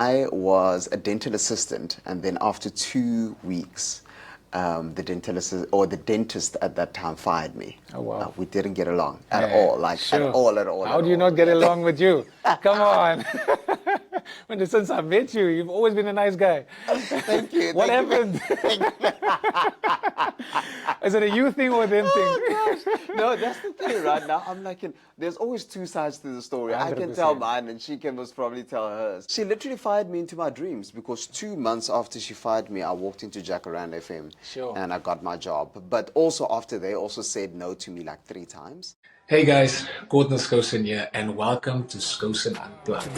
I was a dental assistant, and then after 2 weeks, the dentist at that time fired me. Oh, wow. We didn't get along at Yeah, all, like sure. at all. How do you not get along with you? Come on. Since I met you, you've always been a nice guy. Thank you. What thank happened? You. Is it a you thing or a them thing? Oh gosh. No, that's the thing right now. I'm like, there's always two sides to the story. I can tell 100%. mine and she can most probably tell hers. She literally fired me into my dreams because 2 months after she fired me, I walked into Jacaranda FM Sure. and I got my job. But also after they also said no to me like 3 times. Hey guys, Courtnall Skosan here, and welcome to Skosan Unplugged.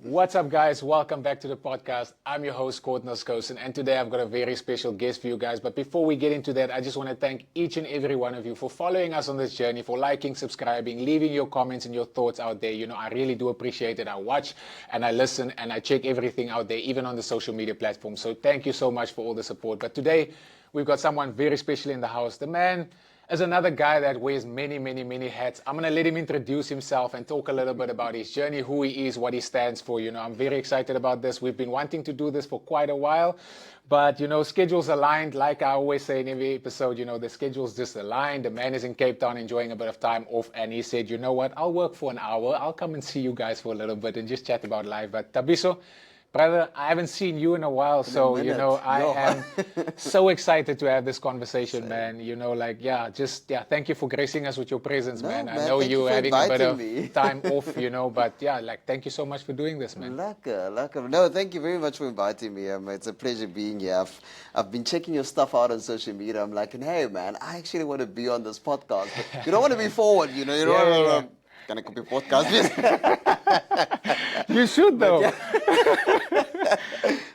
What's up, guys? Welcome back to the podcast. I'm your host, Courtnall Skosan, and today I've got a very special guest for you guys. But before we get into that, I just want to thank each and every one of you for following us on this journey, for liking, subscribing, leaving your comments and your thoughts out there. You know, I really do appreciate it. I watch and I listen and I check everything out there, even on the social media platforms. So thank you so much for all the support. But today, we've got someone very special in the house. The man is another guy that wears many, many, many hats. I'm going to let him introduce himself and talk a little bit about his journey, who he is, what he stands for. You know, I'm very excited about this. We've been wanting to do this for quite a while, but, you know, schedules aligned. Like I always say in every episode, you know, the schedules just aligned. The man is in Cape Town enjoying a bit of time off, and he said, you know what, I'll work for an hour. I'll come and see you guys for a little bit and just chat about life. But Thabiso, brother, I haven't seen you in a while, so, you know, I am so excited to have this conversation, man. You know, like, thank you for gracing us with your presence, man. I know you're having a bit of time off, you know, but yeah, like, thank you so much for doing this, man. Lekker. No, thank you very much for inviting me. It's a pleasure being here. I've been checking your stuff out on social media. I'm like, hey, man, I actually want to be on this podcast. But you don't want to be forward, you know. You don't want to... Can I copy podcast? You should, though.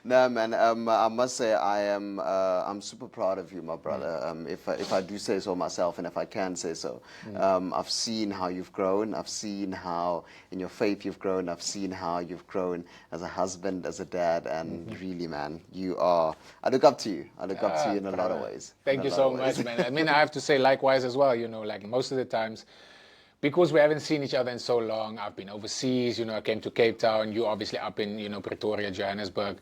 No, man. I must say I'm super proud of you, my brother. If I do say so myself, and if I can say so, I've seen how you've grown. I've seen how in your faith you've grown. I've seen how you've grown as a husband, as a dad, and really, man, you are. I look up to you. I look up to you in a lot of ways. Thank you so much, man. I mean, I have to say likewise as well. You know, like most of the times, because we haven't seen each other in so long, I've been overseas, you know, I came to Cape Town, you obviously up in, you know, Pretoria, Johannesburg,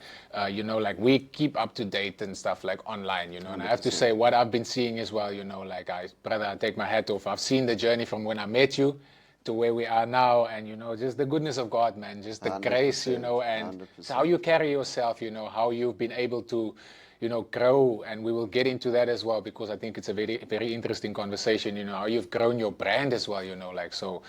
you know, like we keep up to date and stuff like online, you know, and 100%. I have to say what I've been seeing as well, you know, like brother, I take my hat off. I've seen the journey from when I met you to where we are now, and, you know, just the goodness of God, man, just the grace, you know, and how you carry yourself, you know, how you've been able to, you know, grow, and we will get into that as well, because I think it's a very, very interesting conversation, you know, how you've grown your brand as well, you know, like, so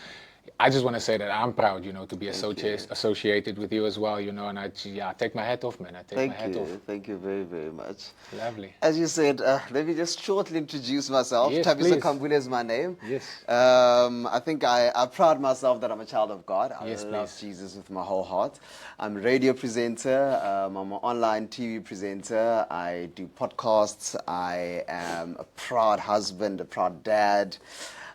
I just want to say that I'm proud, you know, to be associated with you as well, you know, and I take my hat off, man. I take my hat off. Thank you very, very much. Lovely. As you said, let me just shortly introduce myself. Yes, Thabiso Khambule is my name. Yes. I think I pride myself that I'm a child of God. I love Jesus with my whole heart. I'm a radio presenter. I'm an online TV presenter. I do podcasts. I am a proud husband, a proud dad.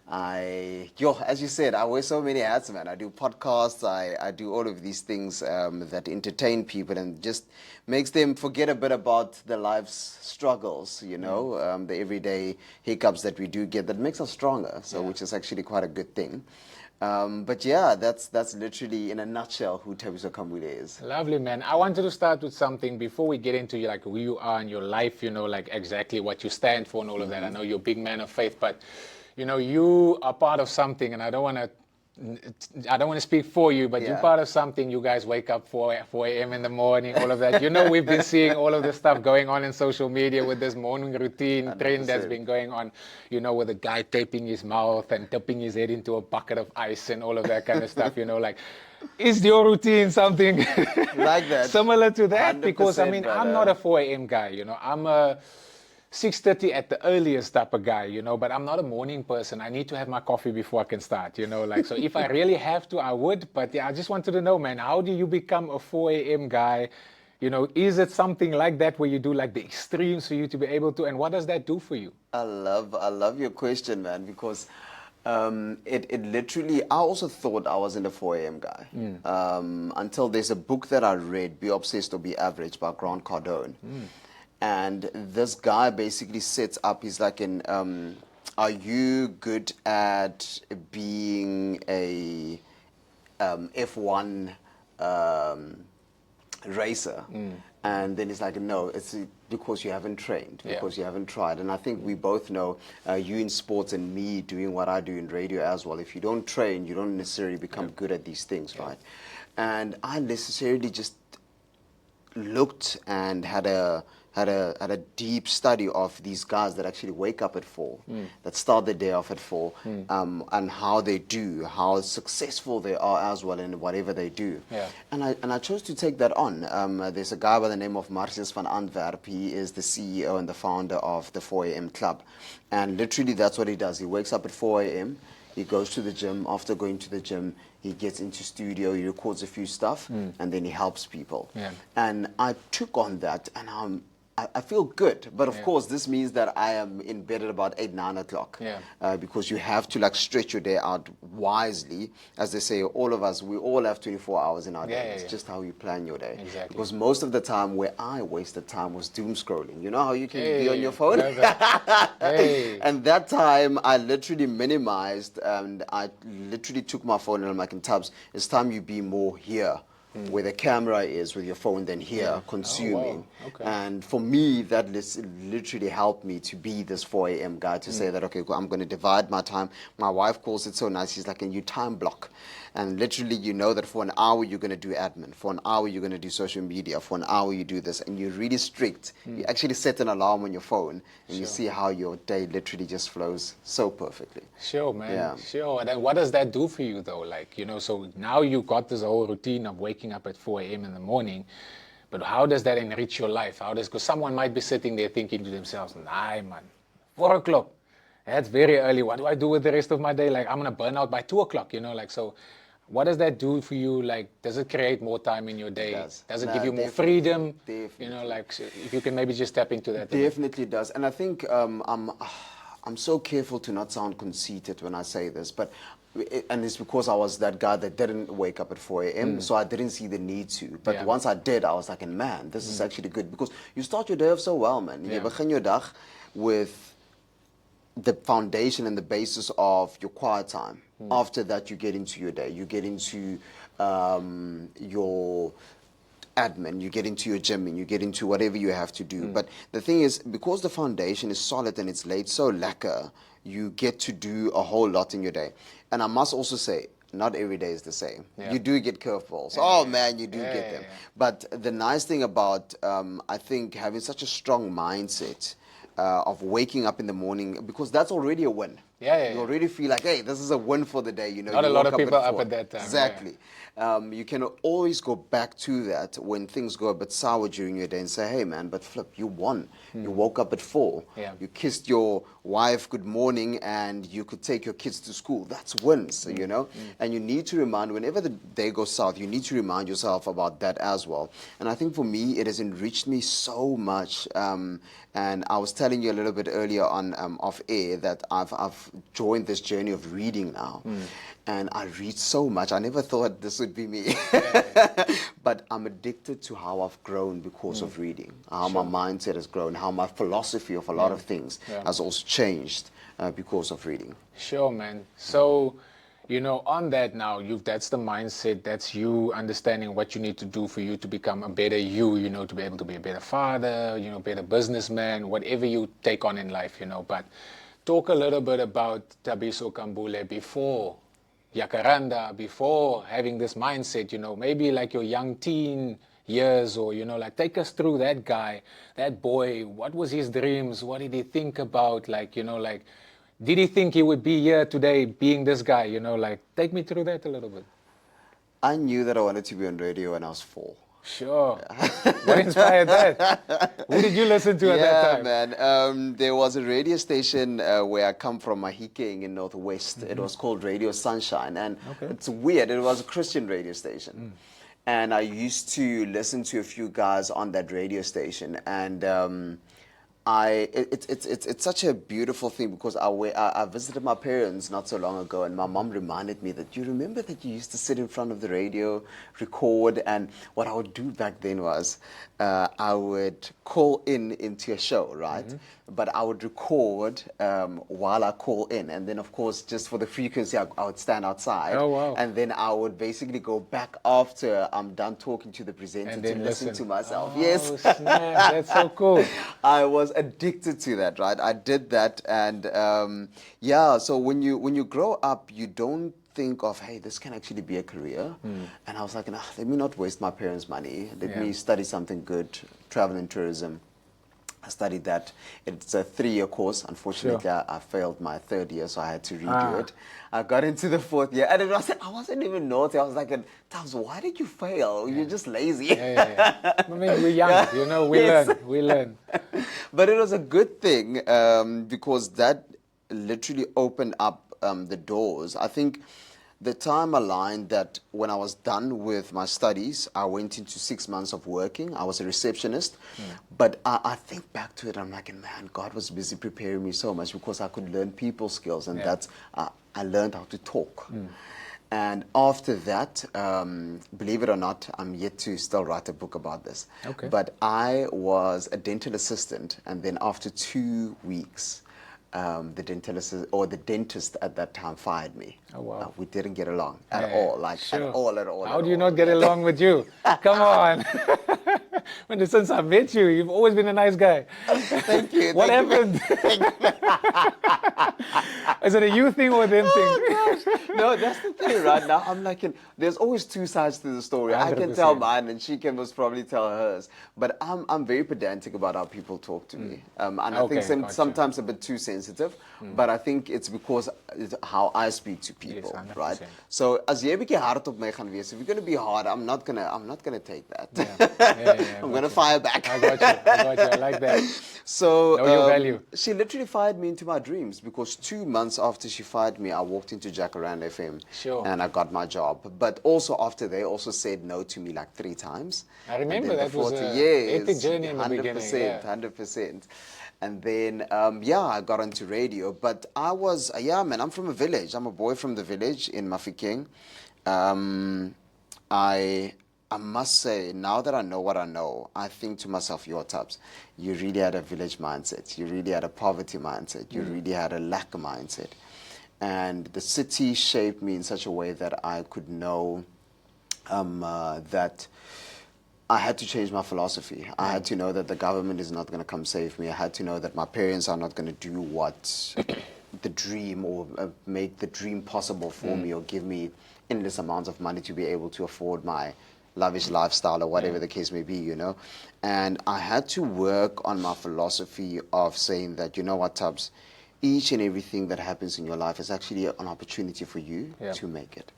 As you said, I wear so many hats, man. I do podcasts, I do all of these things that entertain people and just makes them forget a bit about their life's struggles, you know, the everyday hiccups that we do get that makes us stronger, which is actually quite a good thing. But yeah, that's literally in a nutshell who Thabiso Khambule is. Lovely, man. I wanted to start with something before we get into like who you are in your life, you know, like exactly what you stand for and all of that. I know you're a big man of faith, but you know, you are part of something, and I don't want to speak for you, but you're part of something. You guys wake up 4 a.m. in the morning, all of that. You know, we've been seeing all of this stuff going on in social media with this morning routine 100%. Trend that's been going on, you know, with a guy taping his mouth and dipping his head into a bucket of ice and all of that kind of stuff, you know, like, is your routine something like that? Similar to that? Because, I mean, I'm not a 4 a.m. guy, you know, I'm a 6:30 at the earliest type of guy, you know, but I'm not a morning person. I need to have my coffee before I can start, you know, like, so if I really have to, I would. But yeah, I just wanted to know, man, how do you become a 4 a.m. guy? You know, is it something like that where you do like the extremes for you to be able to, and what does that do for you? I love your question, man, because It literally, I also thought I was in the 4 a.m. guy. Until there's a book that I read, Be Obsessed or Be Average by Grant Cardone. And this guy basically sets up, he's like are you good at being a F1 racer? And then it's like, no, it's because you haven't trained, because you haven't tried. And I think we both know, you in sports and me doing what I do in radio as well, if you don't train, you don't necessarily become good at these things, right? And I necessarily just looked and had a deep study of these guys that actually wake up at 4, that start their day off at 4, and how they do, how successful they are as well in whatever they do. And I chose to take that on. There's a guy by the name of Marcius van Antwerp. He is the CEO and the founder of the 4 a.m. Club. And literally that's what he does. He wakes up at 4 a.m., he goes to the gym. After going to the gym, he gets into studio, he records a few stuff, and then he helps people. And I took on that, and I feel good, but of course this means that I am in bed at about 8, 9 o'clock, because you have to like stretch your day out wisely. As they say, all of us, we all have 24 hours in our day. It's just how you plan your day. Because most of the time where I wasted time was doom scrolling. You know how you can be on your phone? And that time I literally minimized, and I literally took my phone and I'm like, in Tubbs, it's time you be more here. Where the camera is with your phone than here, consuming. And for me, that literally helped me to be this 4 a.m. guy, to say that, okay, I'm going to divide my time. My wife calls it so nice. She's like, and you time block. And literally, you know that for an hour, you're going to do admin. For an hour, you're going to do social media. For an hour, you do this. And you're really strict. You actually set an alarm on your phone, and you see how your day literally just flows so perfectly. Sure, man. Sure. And then what does that do for you, though? Like, you know, so now you got this whole routine of waking up at 4 a.m. in the morning. But how does that enrich your life? Because someone might be sitting there thinking to themselves, nah, man, 4 o'clock. That's very early. What do I do with the rest of my day? Like, I'm going to burn out by 2 o'clock, you know, like, so. What does that do for you? Like, does it create more time in your day? Does it give you more freedom? You know, like, so if you can maybe just tap into that. Definitely does. And I think I'm so careful to not sound conceited when I say this, but and it's because I was that guy that didn't wake up at 4 a.m., so I didn't see the need to. But once I did, I was like, man, this is actually good, because you start your day off so well, man. You begin your dag with the foundation and the basis of your quiet time. After that, you get into your day. You get into your admin, you get into your gym, and you get into whatever you have to do. But the thing is, because the foundation is solid and it's laid so lacquer, you get to do a whole lot in your day. And I must also say, not every day is the same. You do get curveballs. Man, you do get them. But the nice thing about, I think, having such a strong mindset of waking up in the morning, because that's already a win. You already feel like, hey, this is a win for the day. You know, not a lot of people up at that time. Exactly. You can always go back to that when things go a bit sour during your day and say, hey, man, but flip, you won. You woke up at 4. You kissed your wife good morning, and you could take your kids to school. That's wins, you know. And you need to remind, whenever the day goes south, you need to remind yourself about that as well. And I think for me, it has enriched me so much. And I was telling you a little bit earlier on off air that I've joined this journey of reading now. And I read so much. I never thought this would be me. But I'm addicted to how I've grown because of reading, how my mindset has grown, how my philosophy of a lot of things has also changed because of reading. Sure, man. So, you know, on that now, that's the mindset, that's you understanding what you need to do for you to become a better you know, to be able to be a better father, you know, better businessman, whatever you take on in life, you know. But talk a little bit about Thabiso Khambule before Jacaranda, before having this mindset, you know, maybe like your young teen years, or, you know, like take us through that guy, that boy. What was his dreams? What did he think about? Like, you know, like, did he think he would be here today being this guy? You know, like, take me through that a little bit. I knew that I wanted to be on radio when I was 4. Sure. What inspired that? Who did you listen to at that time? Man. There was a radio station where I come from, Mahikeng in Northwest. It was called Radio Sunshine. And it's weird. It was a Christian radio station. And I used to listen to a few guys on that radio station. And it's such a beautiful thing because I visited my parents not so long ago, and my mom reminded me that you remember that you used to sit in front of the radio, record, and what I would do back then was I would call into a show, right? But I would record while I call in, and then of course just for the frequency I would stand outside. Oh, wow. And then I would basically go back after I'm done talking to the presenter And to then listen listen. to myself. Oh, Yes. snap. That's so cool. I was addicted to that, right? I did that, and yeah. So when you grow up, you don't think of, hey, this can actually be a career. And I was like, nah, let me not waste my parents' money. Let me study something good, travel and tourism. I studied that. It's a 3-year course. Unfortunately, I failed my 3rd year, so I had to redo it. I got into the 4th year, and I wasn't even naughty. I was like, Tabs, why did you fail? You're just lazy. I mean, we're young, you know, we learn. But it was a good thing because that literally opened up the doors. I think the time aligned that when I was done with my studies, I went into 6 months of working. I was a receptionist. But I think back to it, I'm like, man, God was busy preparing me so much because I could learn people skills. And that's, I learned how to talk. And after that, believe it or not, I'm yet to still write a book about this. Okay. But I was a dental assistant. And then after 2 weeks, the dentist at that time fired me. Oh, wow. We didn't get along at all, at all. How do you not get along with you? Come on. Since I met you, you've always been a nice guy. Thank you. What happened? Is it a you thing or a them thing? No, that's the thing, right? Now I'm like, there's always 2 sides to the story. 100%. I can tell mine, and she can most probably tell hers. But I'm very pedantic about how people talk to me, and I think sometimes a bit too sensitive. But I think it's because it's how I speak to people, Yes, right? So as jy 'n bietjie hard op my gaan wees, if you're going to be hard, I'm not gonna take that. I'm gonna fire back. I got you. I like that. So know your value. She literally fired me into my dreams because 2 months after she fired me, I walked into Jacaranda FM and I got my job. But also after they also said no to me like 3 times. I remember that was an epic journey in the beginning. 100%. And then, I got into radio. But I was, I'm from a village. I'm a boy from the village in Mafikeng. I must say, now that I know what I know, I think to myself, your Tabs, you really had a village mindset. You really had a poverty mindset. You really had a lack mindset. And the city shaped me in such a way that I could know that I had to change my philosophy. I had to know that the government is not going to come save me. I had to know that my parents are not going to do what the dream or make the dream possible for me or give me endless amounts of money to be able to afford my lavish lifestyle or whatever the case may be, you know. And I had to work on my philosophy of saying that, you know what, Tubbs, each and everything that happens in your life is actually an opportunity for you to make it.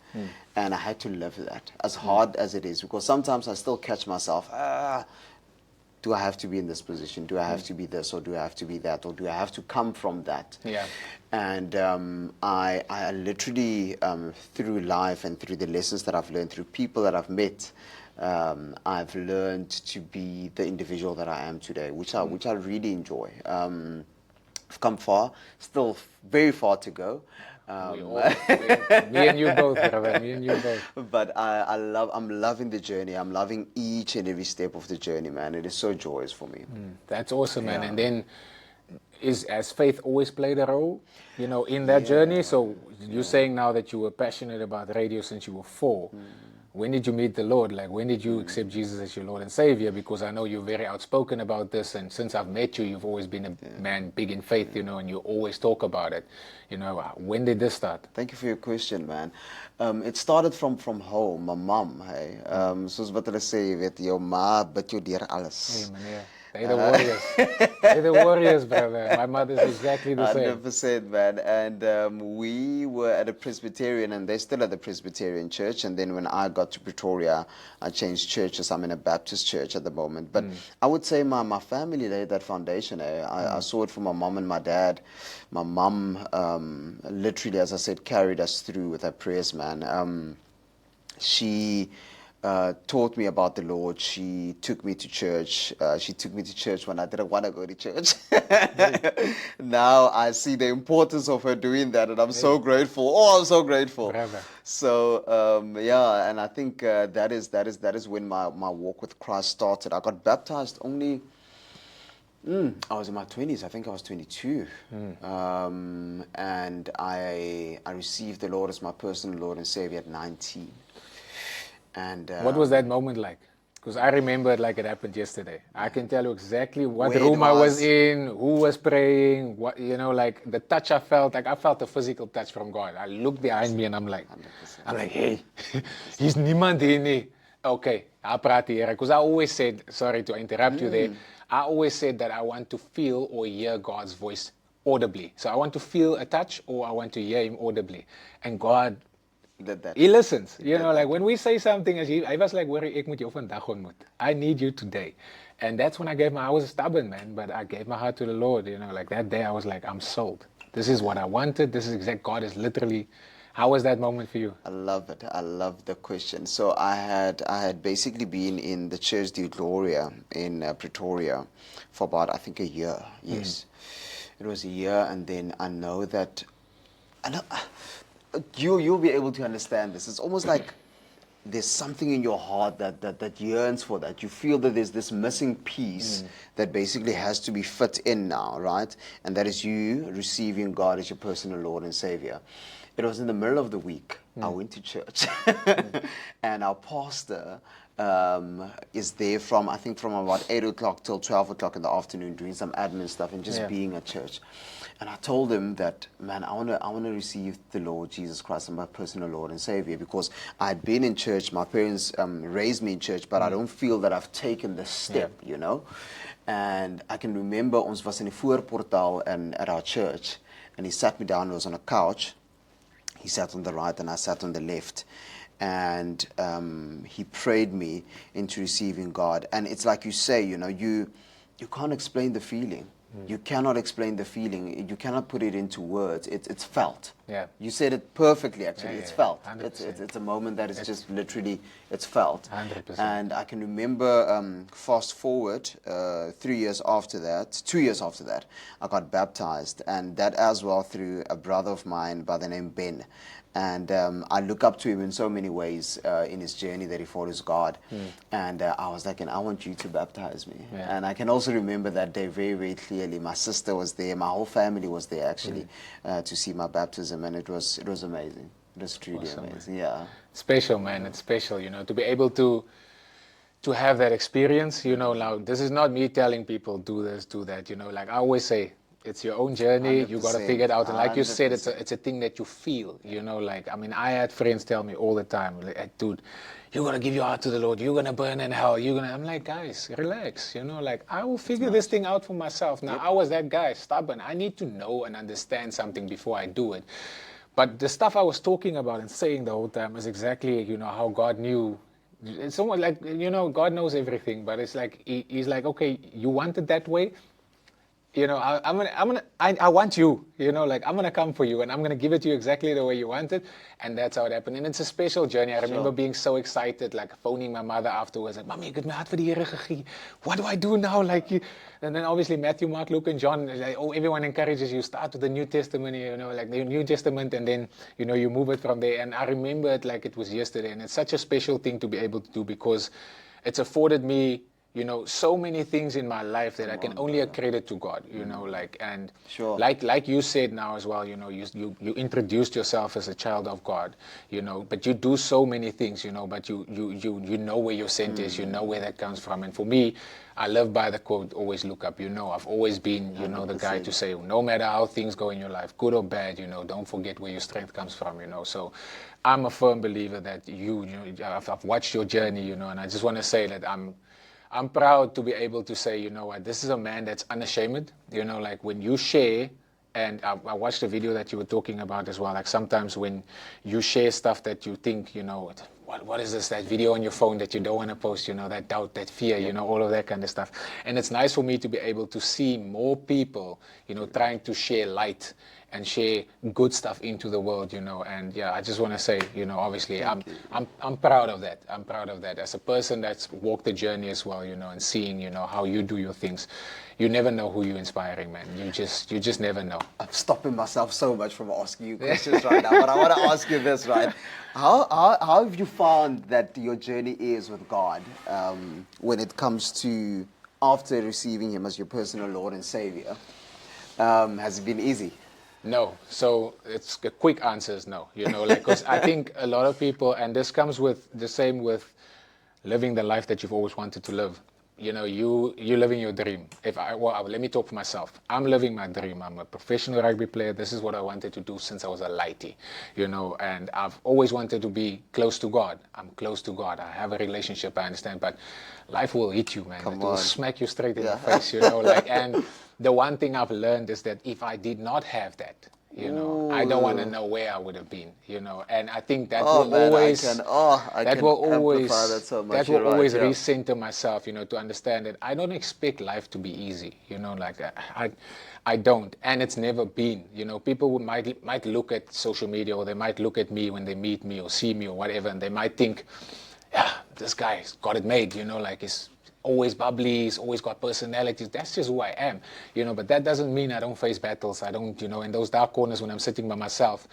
And I had to live that, as hard as it is, because sometimes I still catch myself, do I have to be in this position? Do I have to be this, or do I have to be that, or do I have to come from that? And I literally, through life and through the lessons that I've learned, through people that I've met, I've learned to be the individual that I am today, which I really enjoy. I've come far, still very far to go. Me and you both, brother. Me and you both. But I'm loving the journey. I'm loving each and every step of the journey, man. It is so joyous for me. That's awesome, man. And then, has faith always played a role, you know, in that journey? So you're saying now that you were passionate about radio since you were 4. When did you meet the Lord? Like, when did you accept Jesus as your Lord and Savior? Because I know you're very outspoken about this, and since I've met you, you've always been a man big in faith, you know, and you always talk about it. You know, when did this start? Thank you for your question, man. It started from home. My mom, hey. Soos wat hulle sê, jy weet, jou ma bid jou deur alles. Hey, meneer. They're the warriors. They're the warriors, brother. My mother's exactly the same. 100%, man. And we were at a Presbyterian, and they're still at the Presbyterian church. And then when I got to Pretoria, I changed churches. I'm in a Baptist church at the moment. But I would say my family laid that foundation. I saw it from my mom and my dad. My mom, literally, as I said, carried us through with her prayers, man. She taught me about the Lord. She took me to church. She took me to church when I didn't want to go to church. Now I see the importance of her doing that, and I'm so grateful. Oh, I'm so grateful. Brother. So yeah, and I think that is when my walk with Christ started. I got baptized only. I was in my 20s. I think I was 22. And I received the Lord as my personal Lord and Savior at 19. And what was that moment like? Because I remember it like it happened yesterday. I can tell you exactly what Where it room I was was. in, who was praying, what, you know, like the touch I felt. Like I felt a physical touch from God. I looked behind me and I'm like, hey, he's niemand hier nie. Okay, I'll praat hier. Because I always said, sorry to interrupt you there, I always said that I want to feel or hear God's voice audibly. So I want to feel a touch or I want to hear him audibly. And God, that. he listens. You know, like when we say something, as I was like, ek moet jou vandag ontmoet. I need you today. And that's when I was stubborn, man, but I gave my heart to the Lord. You know, like that day I was like, I'm sold. This is what I wanted. This is exact. God is literally. How was that moment for you? I love it. I love the question. So I had basically been in the Church de Gloria in Pretoria for about, I think, a year. Yes. It was a year, and then I know that you'll be able to understand this. It's almost like there's something in your heart that yearns for that. You feel that there's this missing piece that basically has to be fit in now, right? And that is you receiving God as your personal Lord and Savior. It was in the middle of the week. I went to church, and our pastor is there from about 8 o'clock till 12 o'clock in the afternoon, doing some admin stuff and just being at church. And I told him that, man, I wanna receive the Lord Jesus Christ as my personal Lord and Savior, because I had been in church. My parents raised me in church, but I don't feel that I've taken the step, you know. And I can remember ons was in die voorportaal and at our church, and he sat me down. It was on a couch. He sat on the right and I sat on the left, and he prayed me into receiving God. And it's like you say, you know, you can't explain the feeling. You cannot explain the feeling. You cannot put it into words. It's felt. Yeah. You said it perfectly, actually. It's felt. 100%. It's a moment that is just literally, it's felt. 100%. And I can remember, fast forward, 2 years after that, I got baptized. And that as well through a brother of mine by the name Ben. And I look up to him in so many ways in his journey that he follows God. And I was like, and I want you to baptize me. And I can also remember that day very, very clearly. My sister was there. My whole family was there, actually, to see my baptism. And it was amazing. It was truly amazing, yeah. Special, man. It's special, you know, to be able to have that experience. You know, now, this is not me telling people, do this, do that. You know, like I always say, it's your own journey. You got to figure it out. And like you said, it's a thing that you feel, you know, like, I mean, I had friends tell me all the time, like, dude, you're going to give your heart to the Lord. You're going to burn in hell. I'm like, guys, relax, you know, like I will figure this thing out for myself. Now, I was that guy, stubborn. I need to know and understand something before I do it. But the stuff I was talking about and saying the whole time is exactly, you know, how God knew. It's somewhat like, you know, God knows everything, but it's like, he's like, okay, you want it that way? You know, I want you, you know, like I'm going to come for you and I'm going to give it to you exactly the way you want it. And that's how it happened. And it's a special journey. I remember being so excited, like phoning my mother afterwards, like, Mommy, ek het my hart vir die Here gegee. What do I do now? Like, and then obviously Matthew, Mark, Luke, and John, like, oh, everyone encourages you, start with the New Testament, you know, like the New Testament, and then, you know, you move it from there. And I remember it like it was yesterday. And it's such a special thing to be able to do, because it's afforded me, you know, so many things in my life that I can only accredit to God, you know, like, and like you said now as well, you know, you introduced yourself as a child of God, you know, but you do so many things, you know, but you know where your scent is, you know where that comes from. And for me, I live by the quote, always look up, you know. I've always been, you know, the guy to say, no matter how things go in your life, good or bad, you know, don't forget where your strength comes from, you know. So I'm a firm believer that you know, I've watched your journey, you know, and I just want to say that I'm proud to be able to say, you know what, this is a man that's unashamed, you know, like when you share, and I watched the video that you were talking about as well, like sometimes when you share stuff that you think, you know, what is this, that video on your phone that you don't want to post, you know, that doubt, that fear, you know, all of that kind of stuff. And it's nice for me to be able to see more people, you know, trying to share light and share good stuff into the world, and yeah, I just want to say, obviously I'm proud of that. I'm proud of that as a person that's walked the journey as well, and seeing, how you do your things. You never know who you're inspiring, man. You just never know. I'm stopping myself so much from asking you questions right now, but I want to ask you this, right? How have you found that your journey is with God when it comes to after receiving Him as your personal Lord and Savior? Has it been easy? No. So it's a quick answer is no. Because I think a lot of people, and this comes with the same with living the life that you've always wanted to live. You're living your dream. Let me talk for myself. I'm living my dream. I'm a professional rugby player. This is what I wanted to do since I was a lighty, and I've always wanted to be close to God. I'm close to God. I have a relationship, I understand, but life will hit you, man. It will smack you straight in the face, and the one thing I've learned is that if I did not have that, I don't want to know where I would have been, and I think that will always recenter myself, to understand that I don't expect life to be easy, I don't, and it's never been, people might look at social media, or they might look at me when they meet me or see me or whatever, and they might think, yeah, this guy's got it made, he's always bubbly, he's always got personalities. That's just who I am, but that doesn't mean I don't face battles. I don't, in those dark corners when I'm sitting by myself,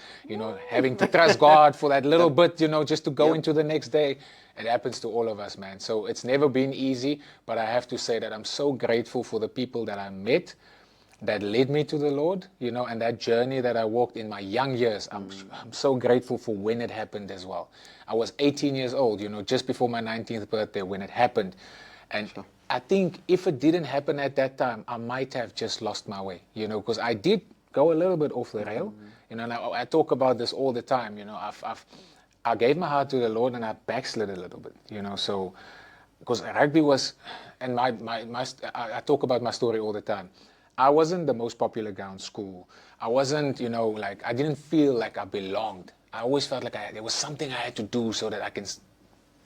having to trust God for that little bit, just to go into the next day. It happens to all of us, man. So it's never been easy, but I have to say that I'm so grateful for the people that I met that led me to the Lord, and that journey that I walked in my young years. I'm so grateful for when it happened as well. I was 18 years old, just before my 19th birthday when it happened. And I think if it didn't happen at that time, I might have just lost my way, because I did go a little bit off the rail, and I talk about this all the time, I gave my heart to the Lord and I backslid a little bit, so, because rugby was, and I talk about my story all the time. I wasn't the most popular guy in school. I wasn't, I didn't feel like I belonged. I always felt like there was something I had to do so that I can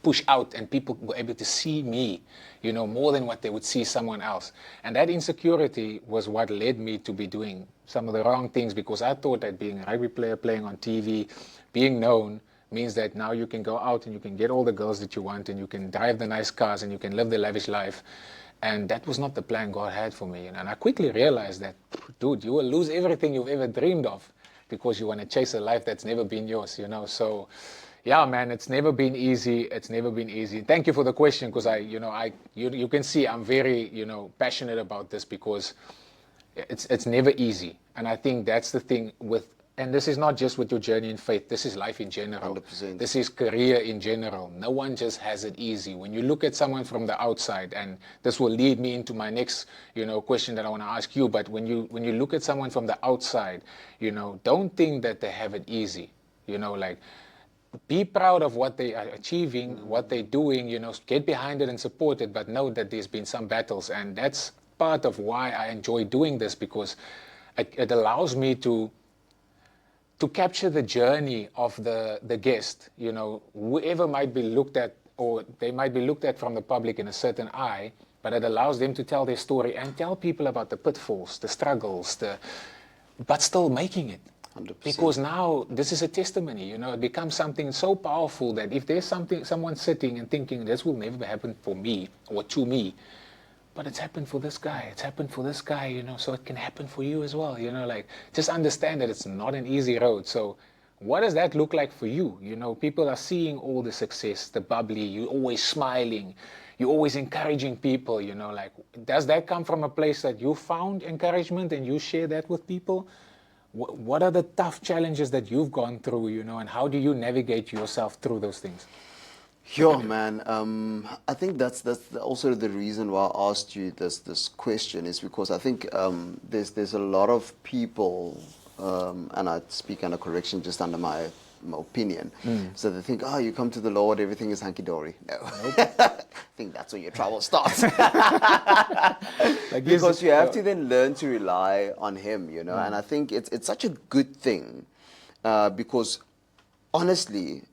push out and people were able to see me, more than what they would see someone else. And that insecurity was what led me to be doing some of the wrong things, because I thought that being a rugby player, playing on TV, being known means that now you can go out and you can get all the girls that you want and you can drive the nice cars and you can live the lavish life. And that was not the plan God had for me. And I quickly realized that, dude, you will lose everything you've ever dreamed of because you want to chase a life that's never been yours, So yeah, man, it's never been easy. It's never been easy. Thank you for the question, because you can see I'm very, passionate about this, because it's never easy. And I think that's the thing and this is not just with your journey in faith. This is life in general. 100%. This is career in general. No one just has it easy. When you look at someone from the outside, and this will lead me into my next, question that I want to ask you. But when you look at someone from the outside, don't think that they have it easy. Be proud of what they are achieving, what they're doing, get behind it and support it, but know that there's been some battles. And that's part of why I enjoy doing this, because it allows me to capture the journey of the guest, whoever might be looked at, or they might be looked at from the public in a certain eye, but it allows them to tell their story and tell people about the pitfalls, the struggles, but still making it. 100%. Because now this is a testimony, it becomes something so powerful that if there's someone sitting and thinking this will never happen for me or to me, but it's happened for this guy, so it can happen for you as well, just understand that it's not an easy road. So what does that look like for you? People are seeing all the success, the bubbly, you're always smiling, you're always encouraging people, does that come from a place that you found encouragement and you share that with people? What are the tough challenges that you've gone through, and how do you navigate yourself through those things? Sure, man. I think that's also the reason why I asked you this question, is because I think there's a lot of people, and I speak under correction just under my opinion. So they think, you come to the Lord, everything is hunky-dory. No. Nope. I think that's where your trouble starts. Because you have to then learn to rely on Him, and I think it's such a good thing, because honestly,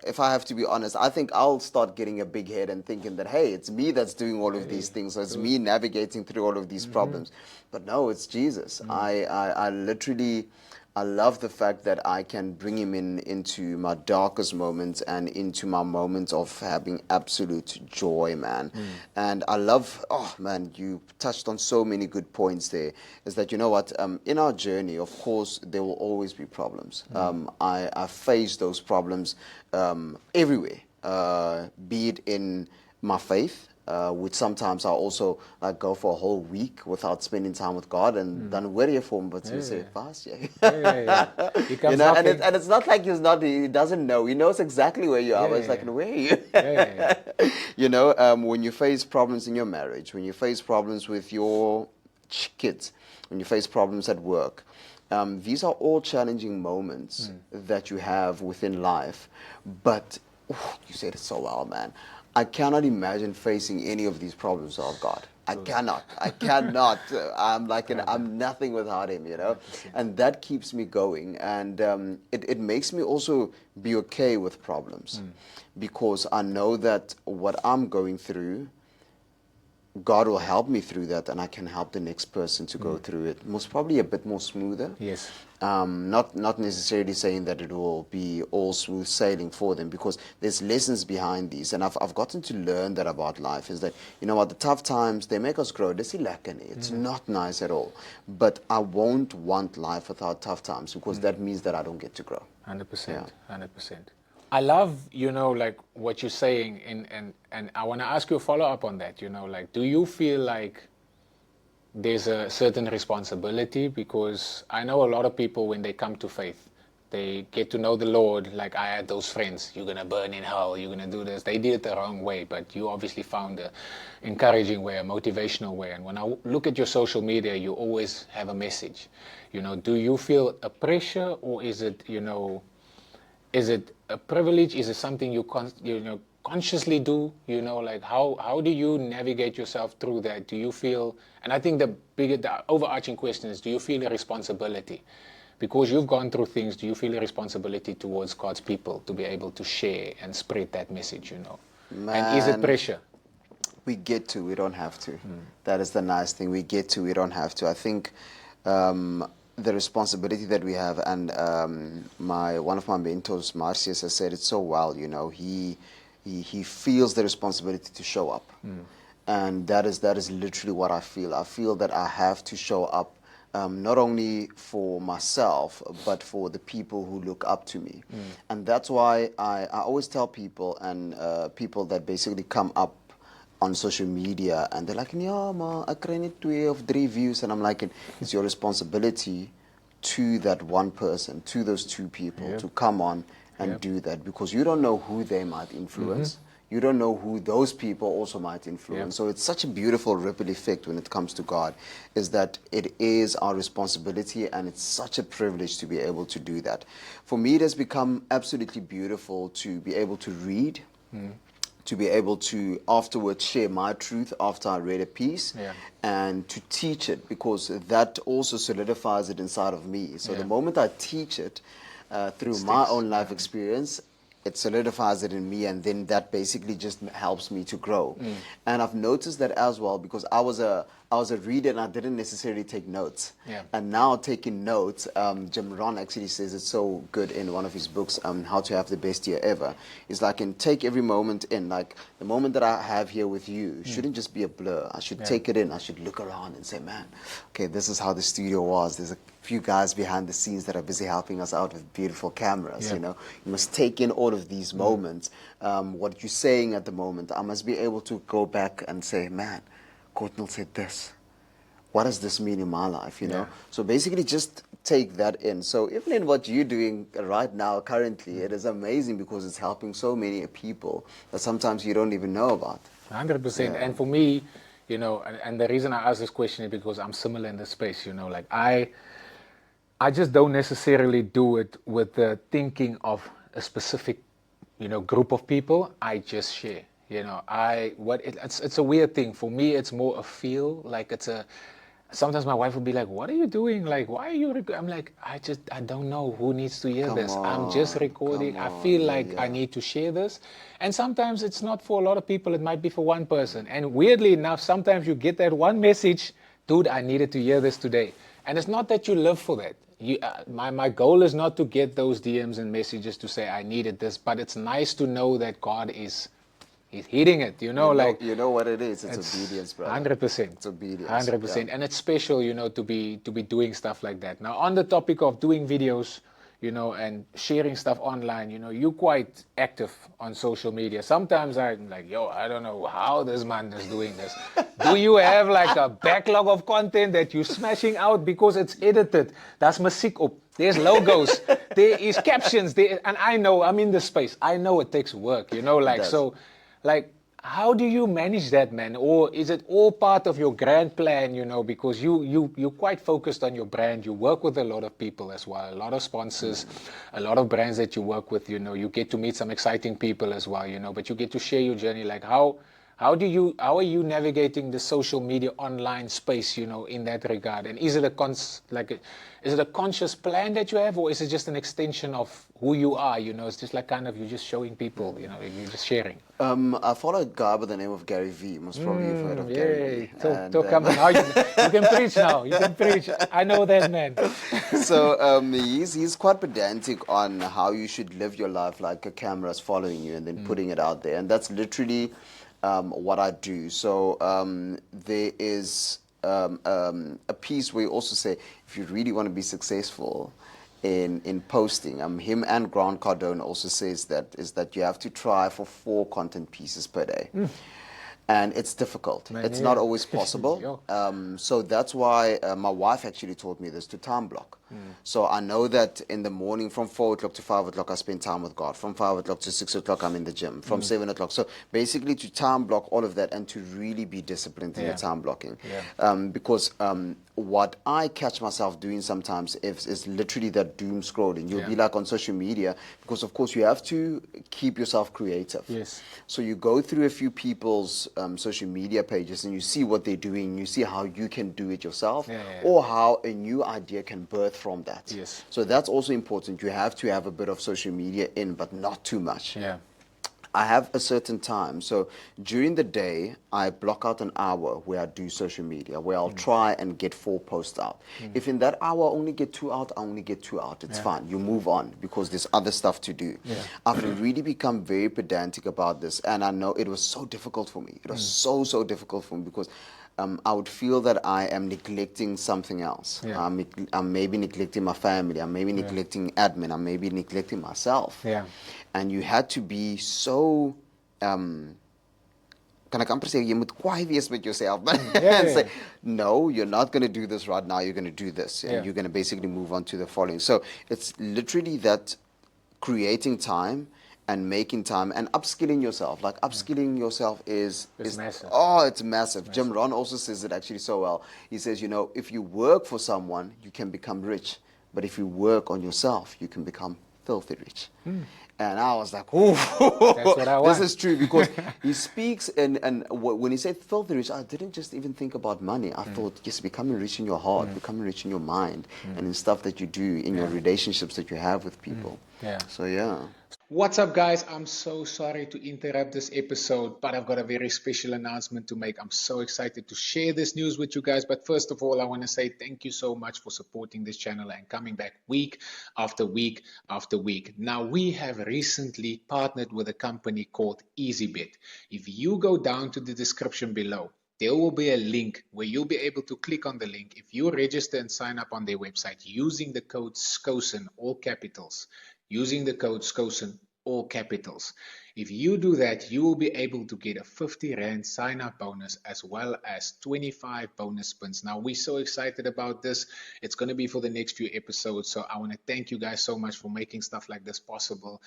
if I have to be honest, I think I'll start getting a big head and thinking that, hey, it's me that's doing all of these things, so it's me navigating through all of these problems. But no, it's Jesus. I literally I love the fact that I can bring him into my darkest moments and into my moments of having absolute joy, man. And I love, oh man, you touched on so many good points there. Is that, you know what, in our journey, of course, there will always be problems. I face those problems everywhere, be it in my faith, which sometimes I also like go for a whole week without spending time with God, and then worry for him, but you say fast, He comes and it's not like he doesn't know. He knows exactly where you are. But it's like, where are you? You know, when you face problems in your marriage, when you face problems with your kids, when you face problems at work, these are all challenging moments that you have within life. But you said it so well, man. I cannot imagine facing any of these problems without God. I cannot. I'm nothing without him, you know. And that keeps me going. And it makes me also be okay with problems. Because I know that what I'm going through, God will help me through that, and I can help the next person to go through it. Most probably a bit more smoother. Yes. Not necessarily saying that it will be all smooth sailing for them, because there's lessons behind these, and I've gotten to learn that about life. Is that, you know what, the tough times, they make us grow. It's not nice at all. But I won't want life without tough times, because that means that I don't get to grow. 100%. 100%. I love, you know, like what you're saying, and I want to ask you a follow-up on that, you know, like, do you feel like there's a certain responsibility? Because I know a lot of people, when they come to faith, they get to know the Lord, like I had those friends, you're going to burn in hell, you're going to do this. They did it the wrong way, but you obviously found an encouraging way, a motivational way. And when I look at your social media, you always have a message. You know, do you feel a pressure, or is it, you know, is it a privilege? Is it something you consciously do? You know, like how do you navigate yourself through that? Do you feel, and I think the overarching question is, do you feel a responsibility? Because you've gone through things, do you feel a responsibility towards God's people to be able to share and spread that message, you know? Man, and is it pressure? We get to, we don't have to. That is the nice thing. We get to, we don't have to. I think the responsibility that we have, and one of my mentors, Marcius, has said it so well. You know, he feels the responsibility to show up, and that is literally what I feel. I feel that I have to show up, not only for myself, but for the people who look up to me, and that's why I always tell people, and people that basically come up on social media, and they're like, yeah, ma, I kry net 2 of 3 views, and I'm like, it's your responsibility to that one person, to those 2 people, to come on and do that, because you don't know who they might influence. You don't know who those people also might influence. So it's such a beautiful ripple effect when it comes to God, is that it is our responsibility, and it's such a privilege to be able to do that. For me, it has become absolutely beautiful to be able to read, to be able to afterwards share my truth after I read a piece, and to teach it, because that also solidifies it inside of me. So the moment I teach it through my own life experience, it solidifies it in me, and then that basically just helps me to grow. And I've noticed that as well, because I was a reader and I didn't necessarily take notes. And now taking notes, Jim Ron actually says it's so good in one of his books, How to Have the Best Year Ever. It's like, and take every moment in. Like the moment that I have here with you shouldn't just be a blur. I should take it in. I should look around and say, man, okay, this is how the studio was. There's a few guys behind the scenes that are busy helping us out with beautiful cameras. You know, you must take in all of these moments. What you're saying at the moment, I must be able to go back and say, man, Courtnall said this. What does this mean in my life, you know? So basically just take that in. So even in what you're doing right now, currently, it is amazing, because it's helping so many people that sometimes you don't even know about. 100%. And for me, you know, and the reason I ask this question is because I'm similar in this space, you know, like I just don't necessarily do it with the thinking of a specific, you know, group of people. I just share. You know, it's a weird thing. For me, it's more a feel, like it's a, sometimes my wife will be like, what are you doing? Like, why are you, I'm like, I don't know who needs to hear this. I'm just recording. I feel like I need to share this. And sometimes it's not for a lot of people. It might be for one person. And weirdly enough, sometimes you get that one message, dude, I needed to hear this today. And it's not that you live for that. my goal is not to get those DMs and messages to say I needed this, but it's nice to know that God is He's hitting it, you know what it is. It's obedience, brother. 100%. It's obedience. 100%. And it's special, to be doing stuff like that. Now, on the topic of doing videos, and sharing stuff online, you're quite active on social media. Sometimes I'm like, I don't know how this man is doing this. Do you have like a backlog of content that you're smashing out because it's edited? That's music op. There's logos, there is captions, and I know I'm in the space. I know it takes work, how do you manage that, man? Or is it all part of your grand plan, because you're quite focused on your brand. You work with a lot of people as well, a lot of sponsors, a lot of brands that you work with, you get to meet some exciting people as well, but you get to share your journey. Like how are you navigating the social media online space, in that regard? And is it is it a conscious plan that you have, or is it just an extension of who you are? It's just like kind of you're just showing people, you're just sharing. I follow a guy by the name of Gary V. Most probably you've heard of Gary V. Come on. You can preach now. You can preach. I know that, man. So he's quite pedantic on how you should live your life, like a camera's following you and then putting it out there. And that's literally what I do. So there is a piece where you also say, if you really want to be successful in posting, him and Grant Cardone also says that you have to try for 4 content pieces per day. And it's difficult. It's not always possible. So that's why my wife actually taught me this, to time block. So I know that in the morning from 4 o'clock to 5 o'clock, I spend time with God. From 5 o'clock to 6 o'clock, I'm in the gym. From 7 o'clock. So basically to time block all of that and to really be disciplined in your time blocking. Because what I catch myself doing sometimes is literally that doom scrolling. You'll be like on social media, because of course you have to keep yourself creative. Yes. So you go through a few people's social media pages and you see what they're doing. You see how you can do it yourself, or how a new idea can birth from that. Yes. So that's also important. You have to have a bit of social media in, but not too much. Yeah. I have a certain time. So during the day, I block out an hour where I do social media, where I'll try and get 4 posts out. If in that hour I only get 2 out, I only get 2 out. It's fine. You move on because there's other stuff to do. I've really become very pedantic about this. And I know it was so difficult for me. It was so difficult for me because I would feel that I am neglecting something else. I'm maybe neglecting my family. I'm maybe neglecting admin. I'm maybe neglecting myself. And you had to be so, can I come say, you moet kwaai wees met yourself. And say, no, you're not going to do this right now. You're going to do this. And you're going to basically move on to the following. So it's literally that creating time and making time and upskilling yourself. Like upskilling yourself is massive. Oh, it's massive. Jim Rohn also says it actually so well. He says, if you work for someone, you can become rich. But if you work on yourself, you can become filthy rich. And I was like, oh, that's what I want. This is true, because he speaks, and when he said filthy rich, I didn't just even think about money. I thought, yes, becoming rich in your heart, becoming rich in your mind, and in stuff that you do, in your relationships that you have with people. So, yeah. What's up, guys? I'm so sorry to interrupt this episode, but I've got a very special announcement to make. I'm so excited to share this news with you guys. But first of all, I want to say thank you so much for supporting this channel and coming back week after week after week. Now, we have recently partnered with a company called EasyBet. If you go down to the description below, there will be a link where you'll be able to click on the link. If you register and sign up on their website using the code Skosan, all capitals, using the code Skosan, all capitals. If you do that, you will be able to get a 50 Rand sign-up bonus as well as 25 bonus spins. Now, we're so excited about this. It's going to be for the next few episodes. So I want to thank you guys so much for making stuff like this possible.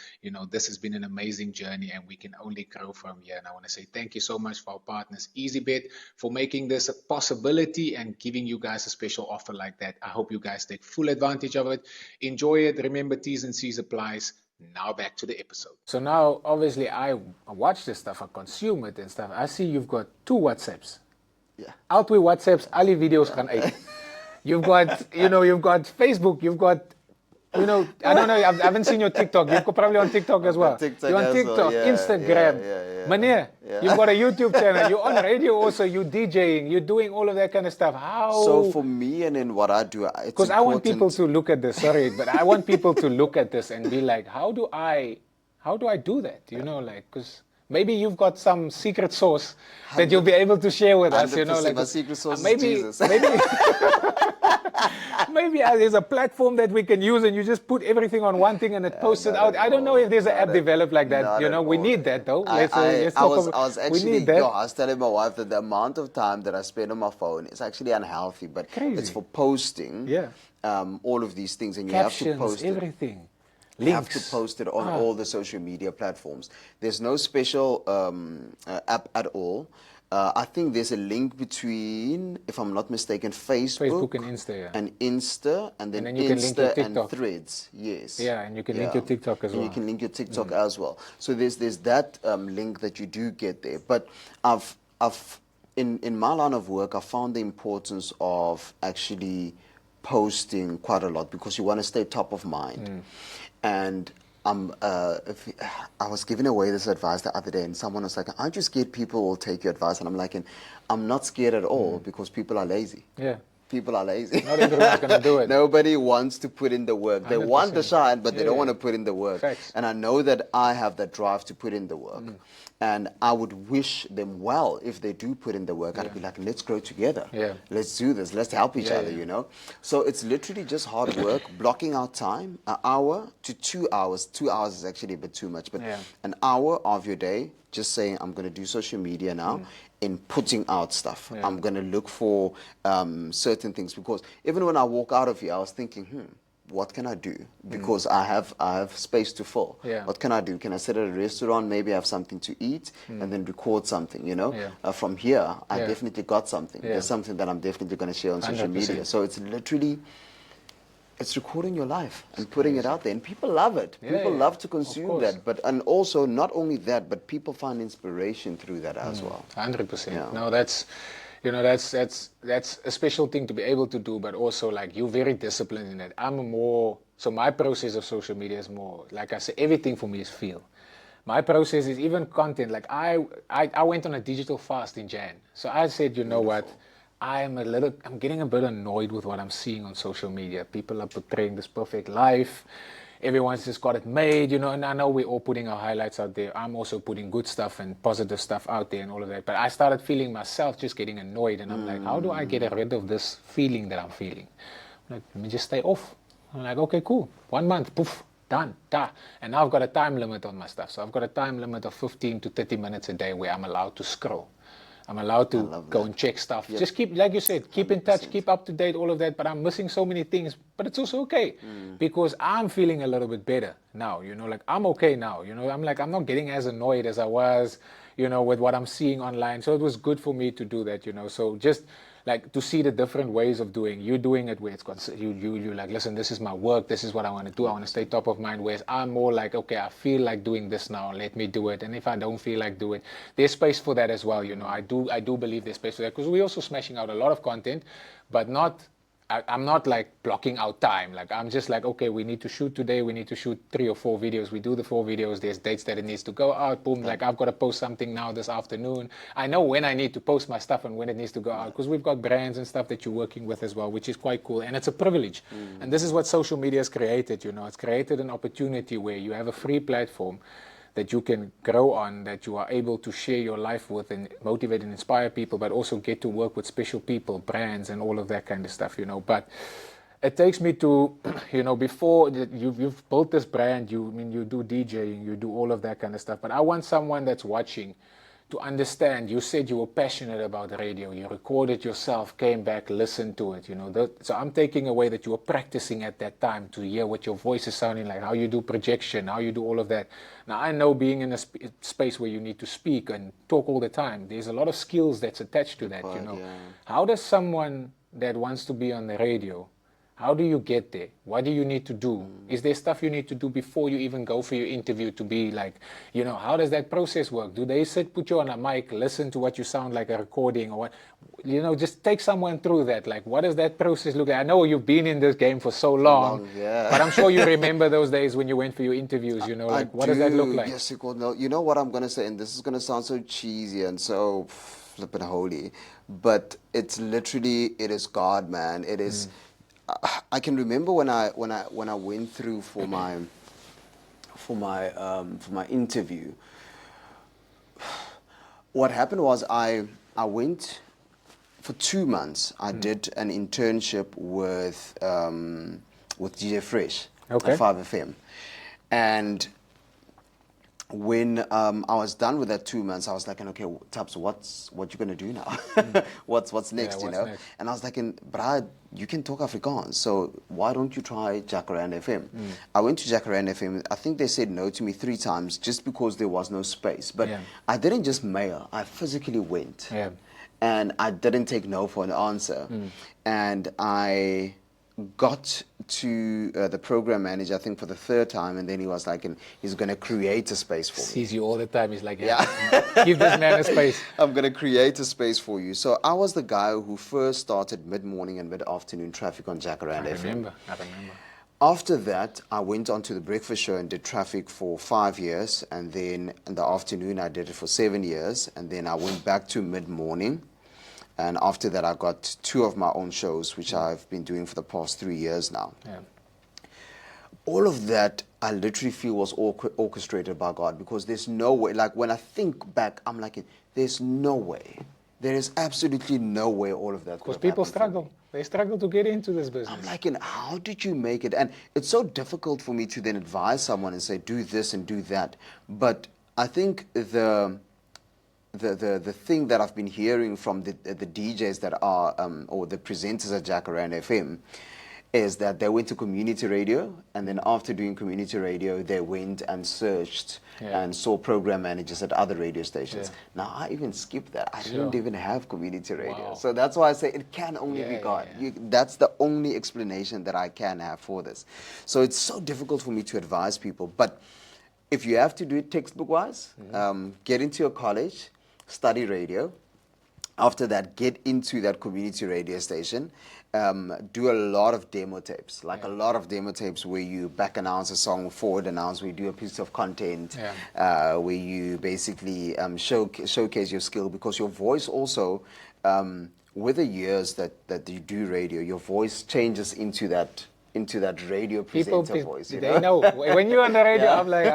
This has been an amazing journey and we can only grow from here. And I want to say thank you so much for our partners, EasyBet, for making this a possibility and giving you guys a special offer like that. I hope you guys take full advantage of it. Enjoy it. Remember, T&Cs applies. Now back to the episode. So now, obviously, I watch this stuff, I consume it and stuff. I see you've got 2 WhatsApps. Out with WhatsApps, alle video's gaan uit. You've got, you've got Facebook, you've got You know, I don't know. I haven't seen your TikTok. You're probably on TikTok as well. TikTok You're on as TikTok, well, yeah, Instagram. yeah. Meneer, you've got a YouTube channel. You're on radio also. You're DJing. You're doing all of that kind of stuff. How? So for me and in what I do, it's because I want people to look at this. Sorry, but I want people to look at this and be like, how do I do that? You know, like, because maybe you've got some secret sauce that you'll be able to share with us. You know, like my secret sauce maybe, is Jesus. maybe there's a platform that we can use and you just put everything on one thing and it posts it out. I don't know if there's an app developed like that. You know, we need that though. I was actually, I was telling my wife that the amount of time that I spend on my phone is actually unhealthy, but it's for posting all of these things, and Captions, you have to post everything. You have to post it on all the social media platforms. There's no special app at all. I think there's a link between, if I'm not mistaken, Facebook and Insta, and then you can link your Insta and TikTok. Threads. Yes. Yeah, and you can link your TikTok as well. And you can link your TikTok as well. So there's that link that you do get there. But in my line of work, I found the importance of actually posting quite a lot because you want to stay top of mind. And I was giving away this advice the other day, and someone was like, "Aren't you scared people will take your advice?" And I'm like, "I'm not scared at all because people are lazy." Yeah. People are lazy. Not everyone's going to do it. Nobody wants to put in the work. They 100%. want the shine, but they don't want to put in the work. Facts. And I know that I have that drive to put in the work. And I would wish them well if they do put in the work. I'd be like, let's grow together. Let's do this. Let's help each other, you know. So it's literally just hard work, blocking out time, an hour to 2 hours. 2 hours is actually a bit too much, but an hour of your day, just saying, I'm going to do social media now. In putting out stuff. I'm going to look for certain things, because even when I walk out of here, I was thinking, what can I do? Because I have space to fill. What can I do? Can I sit at a restaurant, maybe have something to eat, and then record something, you know? From here, I definitely got something. There's something that I'm definitely going to share on social 100%. media. So it's literally... it's recording your life and putting it out there, and people love it. People love to consume that, and also not only that, but people find inspiration through that as well. 100%. No, that's, you know, that's a special thing to be able to do, but also like you're very disciplined in it. So my process of social media is more, like I said, everything for me is feel. My process is even content. Like I went on a digital fast in Jan. So I said, you know what? I'm getting a bit annoyed with what I'm seeing on social media. People are portraying this perfect life. Everyone's just got it made, you know, and I know we're all putting our highlights out there. I'm also putting good stuff and positive stuff out there and all of that. But I started feeling myself just getting annoyed, and I'm like, how do I get rid of this feeling that I'm feeling? I'm like, let me just stay off. I'm like, okay, cool. 1 month, poof, done, da. And now I've got a time limit on my stuff. So I've got a time limit of 15 to 30 minutes a day where I'm allowed to scroll. I'm allowed to go and check stuff. Just keep, like you said, keep in touch, keep up to date, all of that. But I'm missing so many things. But it's also okay because I'm feeling a little bit better now. You know, like I'm okay now. You know, I'm like, I'm not getting as annoyed as I was, you know, with what I'm seeing online. So it was good for me to do that, you know. So just like to see the different ways of doing. You doing it where it's got you like, listen, this is my work. This is what I want to do. I want to stay top of mind. Whereas I'm more like, okay, I feel like doing this now. Let me do it. And if I don't feel like doing it, there's space for that as well. You know, I do believe there's space for that, because we're also smashing out a lot of content, but not. I'm not like blocking out time. Like I'm just like, okay, we need to shoot today. We need to shoot 3 or 4 videos. We do the 4 videos. There's dates that it needs to go out. Boom. Like I've got to post something now this afternoon. I know when I need to post my stuff and when it needs to go out, because we've got brands and stuff that you're working with as well, which is quite cool. And it's a privilege. And this is what social media has created. You know, it's created an opportunity where you have a free platform that you can grow on, that you are able to share your life with and motivate and inspire people, but also get to work with special people, brands, and all of that kind of stuff, you know. But it takes me to, you know, before you've built this brand, you do DJing, you do all of that kind of stuff. But I want someone that's watching to understand. You said you were passionate about radio. You recorded yourself, came back, listened to it. You know, so I'm taking away that you were practicing at that time to hear what your voice is sounding like, how you do projection, how you do all of that. Now I know being in a space where you need to speak and talk all the time, there's a lot of skills that's attached to that. You know, how does someone that wants to be on the radio, How do you get there? What do you need to do? Is there stuff you need to do before you even go for your interview to be like, you know, how does that process work? Do they put you on a mic, listen to what you sound like a recording or what? You know, just take someone through that. Like, what does that process look like? I know you've been in this game for so long, yeah. but I'm sure you remember those days when you went for your interviews, you know, like, what does that look like? Yes, you know what I'm going to say, and this is going to sound so cheesy and so flippin' holy, but it's literally, it is God, man. It is... I can remember when I went through for my interview. What happened was I went for 2 months. I did an internship with DJ Fresh at 5FM, and when I was done with that 2 months, I was like, okay, Tabs, what you gonna do now? what's next, you know? Next? And I was like, Brad, you can talk Afrikaans, so why don't you try Jacaranda FM? I went to Jacaranda FM. I think they said no to me 3 times just because there was no space. But I didn't just mail. I physically went. Yeah. And I didn't take no for an answer. And I got to the program manager, I think, for the 3rd time, and then he was like, he's going to create a space for me. Sees you all the time. He's like, yeah. Give this man a space. I'm going to create a space for you. So I was the guy who first started mid-morning and mid-afternoon traffic on Jacaranda FM. I remember. After that, I went on to the breakfast show and did traffic for 5 years, and then in the afternoon I did it for 7 years, and then I went back to mid-morning. And after that, I got 2 of my own shows, which I've been doing for the past 3 years now. Yeah. All of that, I literally feel was orchestrated by God, because there's no way, like when I think back, I'm like, there's no way. There is absolutely no way all of that. Because people struggle. They struggle to get into this business. I'm like, how did you make it? And it's so difficult for me to then advise someone and say, do this and do that. But I think the thing that I've been hearing from the DJs that are, or the presenters at Jacaranda FM, is that they went to community radio, and then after doing community radio, they went and searched and saw program managers at other radio stations. Now, I even skipped that. I didn't even have community radio. Wow. So that's why I say it can only be God. That's the only explanation that I can have for this. So it's so difficult for me to advise people. But if you have to do it textbook-wise, get into your college, study radio. After that, get into that community radio station. Do a lot of demo tapes, like a lot of demo tapes where you back announce a song, forward announce, where you do a piece of content, where you basically showcase your skill, because your voice also, with the years that you do radio, your voice changes into that radio presenter voice. You know? They know. When you're on the radio, I'm like,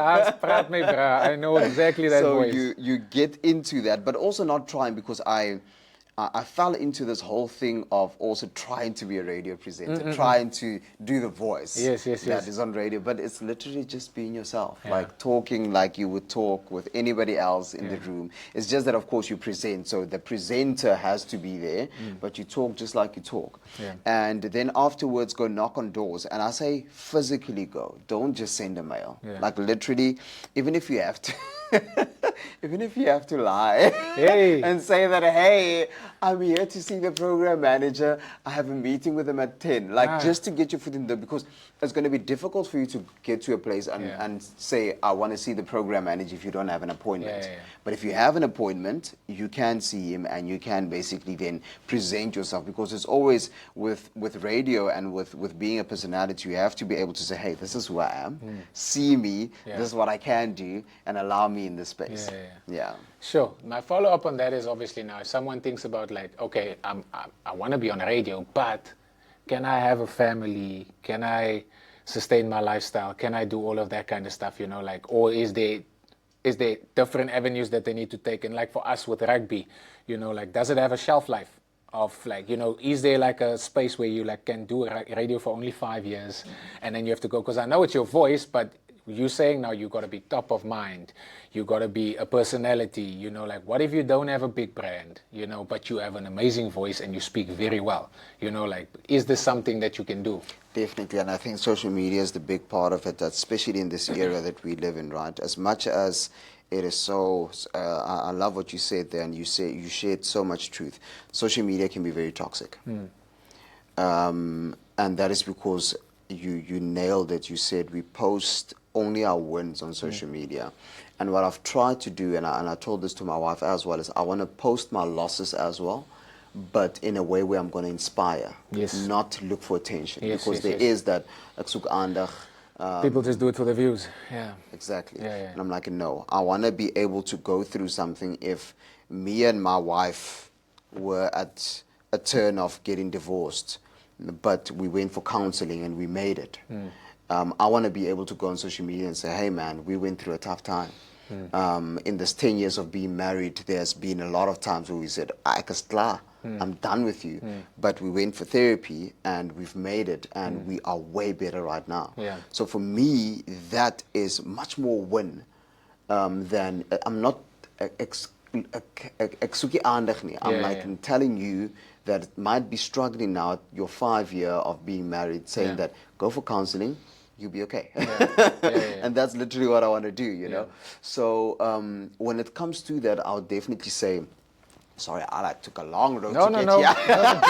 praat me, bra. I know exactly that voice. So you get into that, but also not trying, because I fell into this whole thing of also trying to be a radio presenter, trying to do the voice that is on radio, but it's literally just being yourself, like talking like you would talk with anybody else in the room. It's just that, of course, you present, so the presenter has to be there, but you talk just like you talk. And then afterwards, go knock on doors, and I say physically go. Don't just send a mail. Like literally, even if you have to... Even if you have to lie and say that, hey, I'm here to see the program manager, I have a meeting with them at 10, like just to get your foot in there, because it's going to be difficult for you to get to a place and say, I want to see the program manager if you don't have an appointment. But if you have an appointment, you can see him, and you can basically then present yourself, because it's always with radio and with being a personality, you have to be able to say, hey, this is who I am, see me, this is what I can do, and allow me in this space. Sure. My follow-up on that is, obviously, now if someone thinks about like, okay, I want to be on radio, but can I have a family? Can I sustain my lifestyle? Can I do all of that kind of stuff, you know, like, or is there different avenues that they need to take? And like for us with rugby, you know, like, does it have a shelf life of like, you know, is there like a space where you like can do radio for only 5 years and then you have to go, because I know it's your voice, but you're saying now you got to be top of mind, you got to be a personality, you know, like what if you don't have a big brand, you know, but you have an amazing voice and you speak very well, you know, like, is this something that you can do? Definitely, and I think social media is the big part of it, especially in this era that we live in, right? As much as it is so, I love what you said there, and you shared so much truth. Social media can be very toxic. And that is because you nailed it. You said we post only our wins on social media. And what I've tried to do, and I told this to my wife as well, is I want to post my losses as well, but in a way where I'm going to inspire, not look for attention. Because there is that, ek soek aandag. People just do it for the views. Yeah. Exactly. And I'm like, no, I want to be able to go through something. If me and my wife were at a turn of getting divorced, but we went for counseling and we made it, I want to be able to go on social media and say, hey man, we went through a tough time. In this 10 years of being married, there's been a lot of times where we said, I'm done with you. But we went for therapy and we've made it, and we are way better right now. So for me, that is much more win than, I'm not I'm like I'm telling you that it might be struggling now, your 5 year of being married, saying that go for counseling, you'll be okay. And that's literally what I want to do, you know. So when it comes to that, I'll definitely say, sorry, I took a long road to get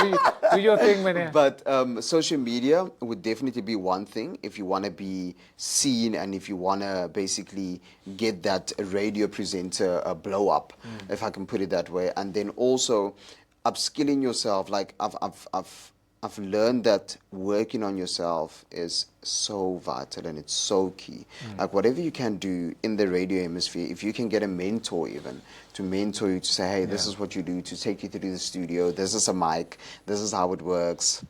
here. Do your thing, man. But social media would definitely be one thing if you want to be seen and if you want to basically get that radio presenter blow up, if I can put it that way. And then also upskilling yourself. Like I've learned that working on yourself is so vital and it's so key. Like whatever you can do in the radio hemisphere, if you can get a mentor even to mentor you, to say, hey, this is what you do, to take you through the studio, this is a mic, this is how it works,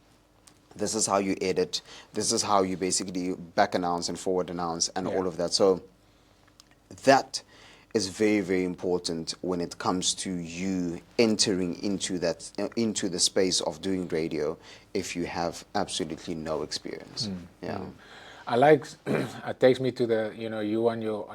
this is how you edit, this is how you basically back announce and forward announce and all of that. So that is very, very important when it comes to you entering into that, into the space of doing radio, if you have absolutely no experience. I like it takes me to the, you know, you on your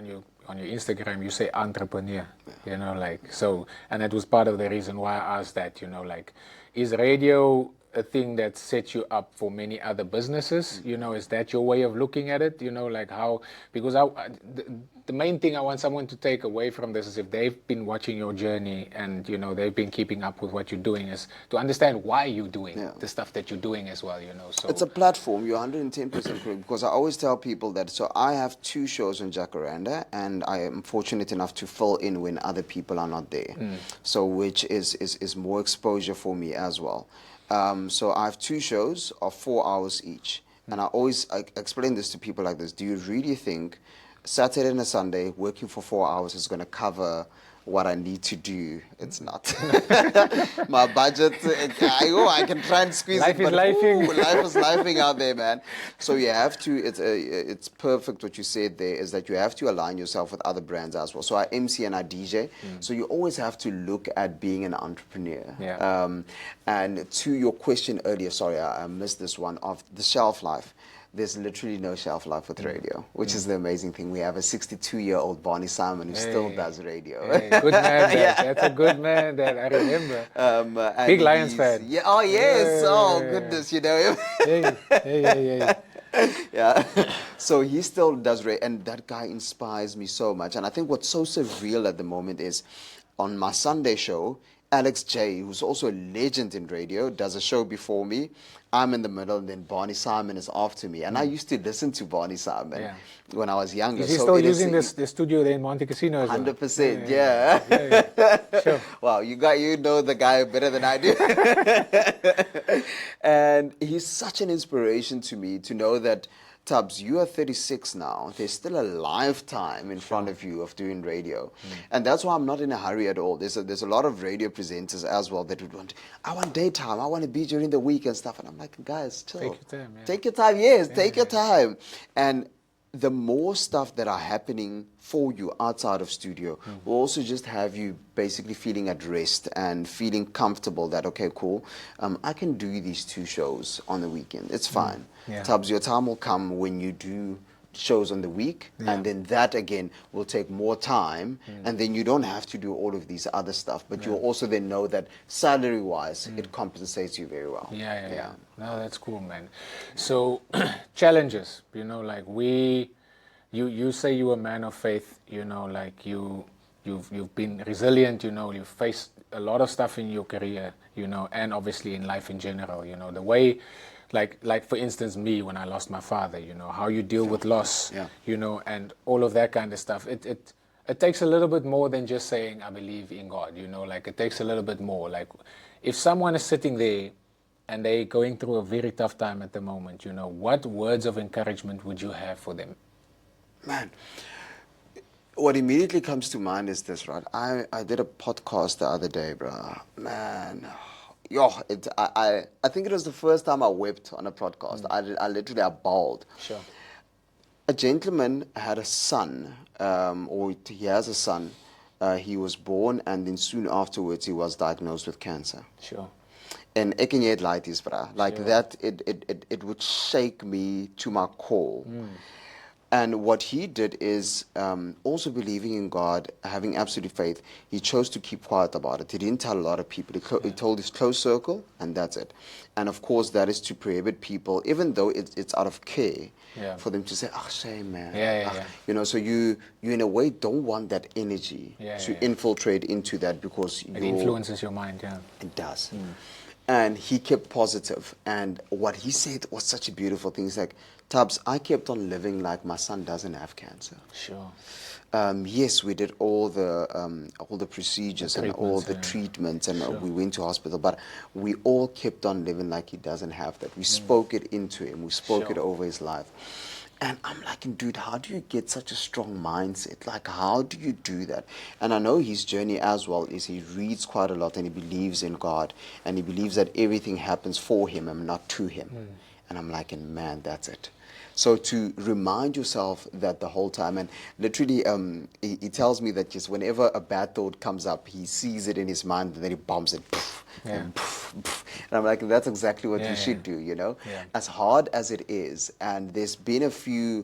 Instagram, you say entrepreneur, you know, like, so, and that was part of the reason why I asked that, you know, like, is radio a thing that sets you up for many other businesses? You know, is that your way of looking at it? You know, like how, because the main thing I want someone to take away from this is if they've been watching your journey and, you know, they've been keeping up with what you're doing, is to understand why you're doing the stuff that you're doing as well, you know. So it's a platform. You're 110% correct, because I always tell people that, so I have 2 shows on Jacaranda and I am fortunate enough to fill in when other people are not there. So which is more exposure for me as well. So I have 2 shows of 4 hours each. And I explain this to people like this. Do you really think Saturday and a Sunday working for 4 hours is going to cover what I need to do? It's not. My budget, I can try and squeeze life it, but life is lifing out there, man. So you have to, it's perfect what you said there, is that you have to align yourself with other brands as well. So I MC and I DJ. So you always have to look at being an entrepreneur. And to your question earlier, sorry, I missed this one, of the shelf life. There's literally no shelf life with radio, which is the amazing thing. We have a 62-year-old Bonnie Simon who still does radio. Good man, that's a good man, that I remember. Big Lions fan. Yeah. Oh, yes. Oh, goodness, you know him. Yeah. So he still does radio, and that guy inspires me so much. And I think what's so surreal at the moment is, on my Sunday show, Alex J, who's also a legend in radio, does a show before me. I'm in the middle, and then Bonnie Simon is after me. And I used to listen to Bonnie Simon when I was younger. Is he still using the studio there in Monte Casino as well? 100%, yeah. Sure. Wow, you know the guy better than I do. And he's such an inspiration to me, to know that, Tubbs, you are 36 now. There's still a lifetime in front of you of doing radio. And that's why I'm not in a hurry at all. There's a lot of radio presenters as well that would want, I want daytime, I want to be during the week and stuff. And I'm like, guys, chill. Take your time. Take your time, yes, take your time. And the more stuff that are happening for you outside of studio will also just have you basically feeling at rest and feeling comfortable that, okay, cool, I can do these 2 shows on the weekend. It's fine. Tubbs, your time will come when you do shows on the week, and then that again will take more time, and then you don't have to do all of these other stuff, but you'll also then know that salary wise it compensates you very well. No, that's cool, man. So challenges, you know, like you say you're a man of faith, you know, like you've been resilient, you know, you faced a lot of stuff in your career, and obviously in life in general, the way, like for instance, me, when I lost my father, how you deal with loss, and all of that kind of stuff. It takes a little bit more than just saying, I believe in God, like it takes a little bit more. Like if someone is sitting there and they're going through a very tough time at the moment, what words of encouragement would you have for them? Man, what immediately comes to mind is this, right? I did a podcast the other day, bro. Man, I think it was the first time I wept on a podcast. I literally bawled. Sure. A gentleman had a son, or he has a son. He was born, and then soon afterwards he was diagnosed with cancer. Sure. And ek en jy het lighties, bra. Like Sure. that, it would shake me to my core. And what he did is, also believing in God, having absolute faith, he chose to keep quiet about it. He didn't tell a lot of people. He told his close circle, and that's it. And of course, that is to prohibit people, even though it's out of care, for them to say, "Ah, shame, man." So you in a way don't want that energy to infiltrate into that, because it influences your mind. It does. And he kept positive. And what he said was such a beautiful thing. He's like, Tubbs, I kept on living like my son doesn't have cancer. Sure. Yes, we did all the procedures and all the treatments, and we went to hospital, but we all kept on living like he doesn't have that. We spoke it into him. We spoke it over his life. And I'm like, dude, how do you get such a strong mindset? Like, how do you do that? And I know his journey as well is he reads quite a lot, and he believes in God, and he believes that everything happens for him and not to him. And I'm like, man, that's it. So to remind yourself that the whole time, and literally he tells me that just whenever a bad thought comes up, he sees it in his mind, and then he bombs it. And I'm like, that's exactly what you should do, as hard as it is. And there's been a few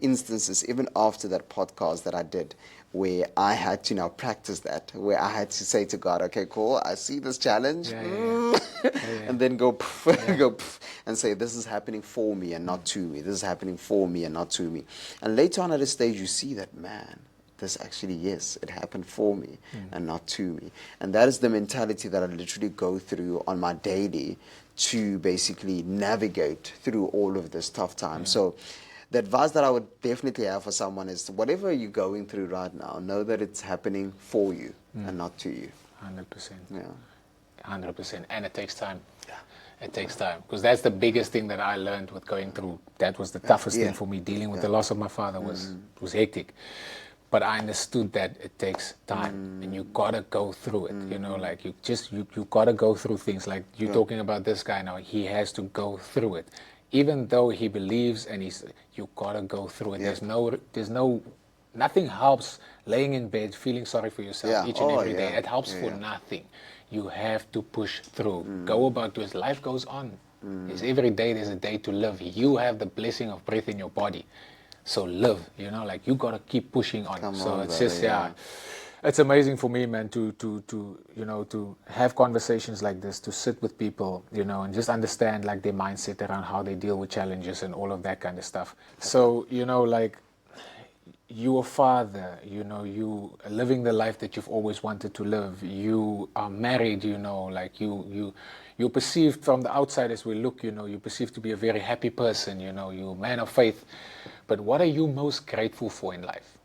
instances, even after that podcast that I did, where I had to now practice that, where I had to say to God, okay, cool, I see this challenge, and then go and say, this is happening for me and not to me. This is happening for me and not to me. And later on at a stage, you see that, man, this actually, yes, it happened for me and not to me. And that is the mentality that I literally go through on my daily to basically navigate through all of this tough time. So the advice that I would definitely have for someone is, whatever you're going through right now, know that it's happening for you and not to you. 100%. Yeah. 100%. And it takes time. It takes time, because that's the biggest thing that I learned with going through. That was the toughest thing for me. Dealing with the loss of my father was hectic. But I understood that it takes time, and you gotta go through it. Like you gotta go through things. Like you're talking about this guy now. He has to go through it, even though he believes, and you gotta go through it. Nothing helps laying in bed feeling sorry for yourself each and every day. It helps for nothing. You have to push through. Go about this. Life goes on. Every day there's a day to live. You have the blessing of breath in your body. So live, like you gotta keep pushing on. It's just, it's amazing for me, man, to have conversations like this, to sit with people, and just understand like their mindset around how they deal with challenges and all of that kind of stuff. So, like you're a father, you are living the life that you've always wanted to live. You are married, like you're perceived from the outside as we look, you're perceived to be a very happy person, you're a man of faith. But what are you most grateful for in life?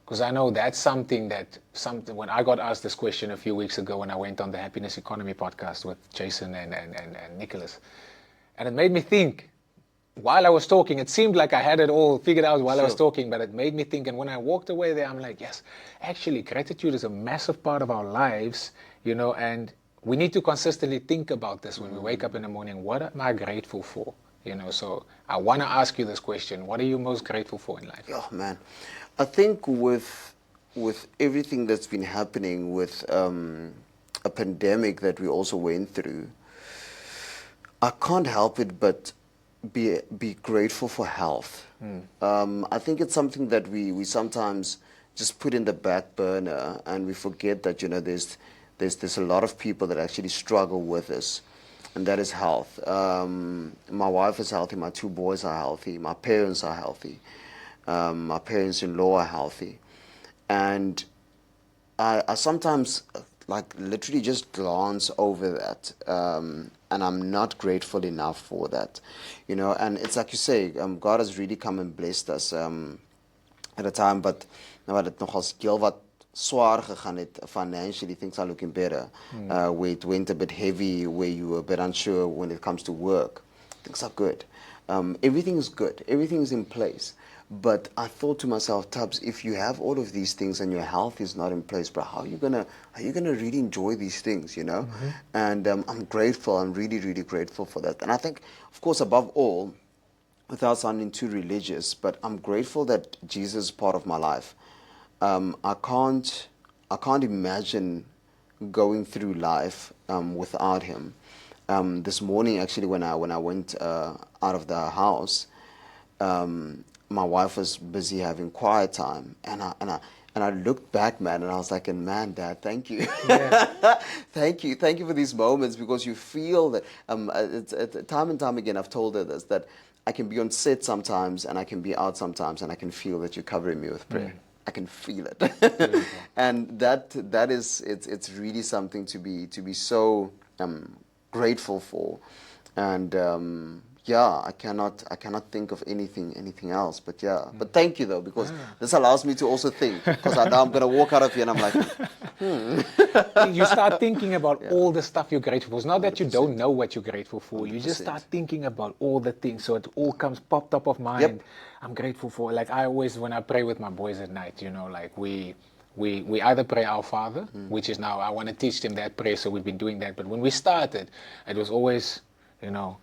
Because I know that's something when I got asked this question a few weeks ago when I went on the Happiness Economy podcast with Jason and Nicholas. And it made me think. While I was talking, it seemed like I had it all figured out while I was talking, but it made me think. And when I walked away there, I'm like, yes, actually, gratitude is a massive part of our lives, and we need to consistently think about this when we wake up in the morning. What am I grateful for? So I want to ask you this question. What are you most grateful for in life? Oh, man. I think with everything that's been happening, with a pandemic that we also went through, I can't help it but be grateful for health. I think it's something that we sometimes just put in the back burner, and we forget that there's a lot of people that actually struggle with this, and that is health. My wife is healthy, my two boys are healthy, my parents are healthy, my parents-in-law are healthy, and I sometimes like literally just glance over that, and I'm not grateful enough for that, you know. And it's like you say, God has really come and blessed us at a time, but nou wat dit nogals heel wat swaar gegaan het financially. Things are looking better. Where it went a bit heavy, where you were a bit unsure when it comes to work. Things are good. Everything is good. Everything is in place. But I thought to myself, Tubbs, if you have all of these things and your health is not in place, bro, how are you gonna really enjoy these things, you know? And I'm grateful. I'm really, really grateful for that. And I think, of course, above all, without sounding too religious, but I'm grateful that Jesus is part of my life. I can't imagine going through life without him. This morning, actually, when I went out of the house, my wife was busy having quiet time, and I looked back, man, and I was like, man, Dad, thank you. Yeah. thank you for these moments, because you feel that it's time and time again I've told her this, that I can be on set sometimes and I can be out sometimes, and I can feel that you're covering me with prayer. I can feel it. And that is, it's really something to be so grateful for. And yeah, I cannot think of anything else. But yeah, but thank you though, because this allows me to also think. Because now I'm gonna walk out of here and I'm like, You start thinking about all the stuff you're grateful for. It's not that you 100%. don't know what you're grateful for. You just start thinking about all the things, so it all comes popped up of mind. Yep. I'm grateful for, like, I always, when I pray with my boys at night, you know, like we either pray Our Father, which is now, I want to teach them that prayer, so we've been doing that. But when we started, it was always, you know,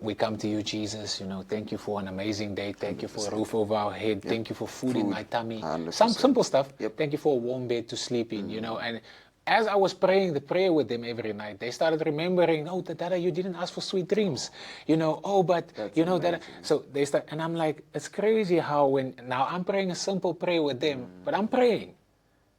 we come to you, Jesus, you know, thank you for an amazing day. Thank you for a roof over our head. Yep. Thank you for food in my tummy. 100%. Some simple stuff. Yep. Thank you for a warm bed to sleep in, you know. And as I was praying the prayer with them every night, they started remembering, oh, Dada, you didn't ask for sweet dreams. You know, oh, but, That's you know, amazing. that. So they start, and I'm like, it's crazy how now I'm praying a simple prayer with them, but I'm praying.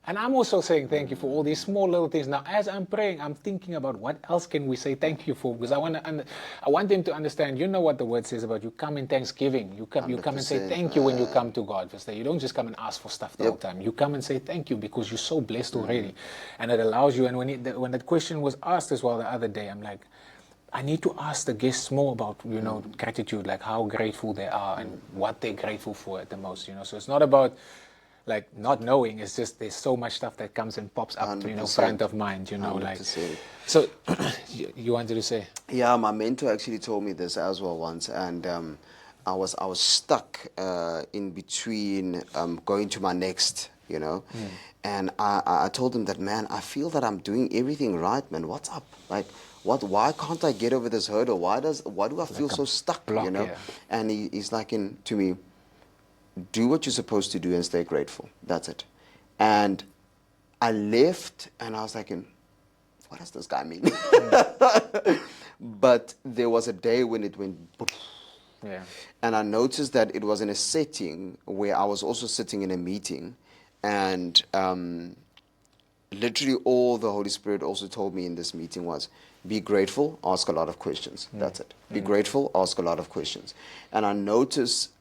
And I'm also saying thank you for all these small little things. Now, as I'm praying, I'm thinking about what else can we say thank you for? Because I want them to understand, you know what the word says about you come in thanksgiving. You come and say thank you when you come to God. You don't just come and ask for stuff the whole time. You come and say thank you because you're so blessed already. And it allows you, and when that question was asked as well the other day, I'm like, I need to ask the guests more about, you know, gratitude, like how grateful they are and what they're grateful for at the most, you know. So it's not about like not knowing, it's just there's so much stuff that comes and pops up, 100%. You know, front of mind, you know, 100%. Like. So, you wanted to say? Yeah, my mentor actually told me this as well once, and I was stuck in between going to my next, you know, and I told him that, man, I feel that I'm doing everything right, man. What's up? Like, why can't I get over this hurdle? Why do I feel so stuck? Block, you know? Yeah. And he's like to me, do what you're supposed to do and stay grateful. That's it. And I left and I was like, what does this guy mean? But there was a day when it went, yeah. And I noticed that it was in a setting where I was also sitting in a meeting, and literally all the Holy Spirit also told me in this meeting was, be grateful, ask a lot of questions. That's it. Be grateful, ask a lot of questions. And I noticed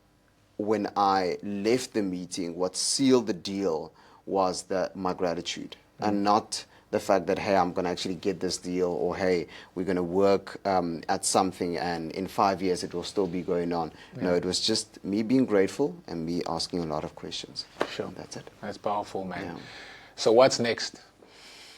when I left the meeting, what sealed the deal was my gratitude, and not the fact that, hey, I'm going to actually get this deal, or hey, we're going to work at something and in 5 years it will still be going on. No, it was just me being grateful and me asking a lot of questions. Sure. And that's it. That's powerful, man. Yeah. So what's next?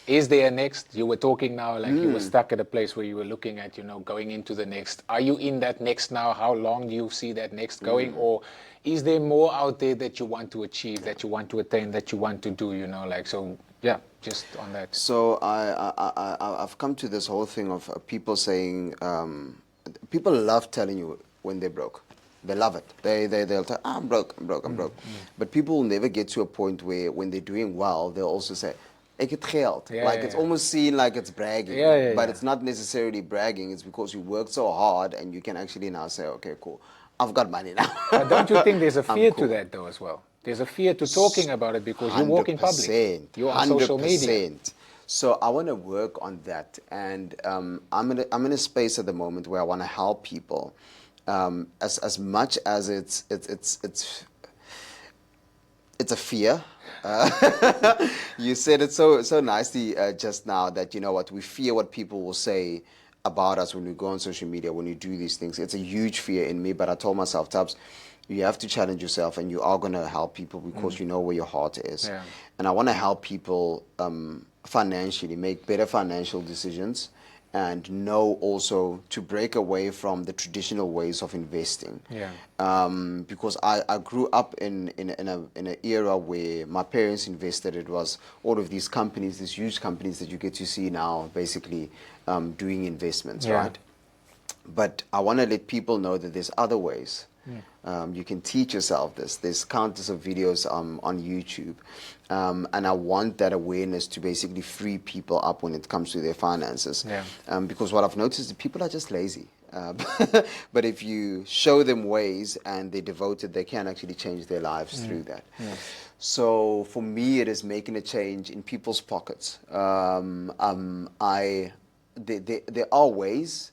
Is there a next? You were talking now like you were stuck at a place where you were looking at, you know, going into the next. Are you in that next now? How long do you see that next going? Or is there more out there that you want to achieve, that you want to attain, that you want to do, you know, like, so, yeah, just on that. So I've come to this whole thing of people saying, people love telling you when they're broke. They love it. They'll tell, I'm broke. But people will never get to a point where when they're doing well, they'll also say, ek het geld. It's almost seen like it's bragging. But it's not necessarily bragging. It's because you worked so hard and you can actually now say, okay, cool, I've got money now. But don't you think there's a fear to that though as well? There's a fear to talking about it because you walk in public. You're on social media. So I want to work on that. And I'm in a space at the moment where I want to help people. As much as it's It's a fear. You said it so nicely just now that, you know what, we fear what people will say about us when we go on social media, when you do these things. It's a huge fear in me, but I told myself, Tubbs, you have to challenge yourself, and you are going to help people because you know where your heart is. Yeah. And I want to help people financially make better financial decisions, and know also to break away from the traditional ways of investing. Yeah. Because I grew up in an era where my parents invested. It was all of these companies, these huge companies that you get to see now, basically doing investments, Yeah. right? But I want to let people know that there's other ways. You can teach yourself this. There's countless of videos on YouTube. And I want that awareness to basically free people up when it comes to their finances. Yeah. Because what I've noticed is people are just lazy. But if you show them ways and they're devoted, they can actually change their lives through that. So for me, it is making a change in people's pockets. There are ways,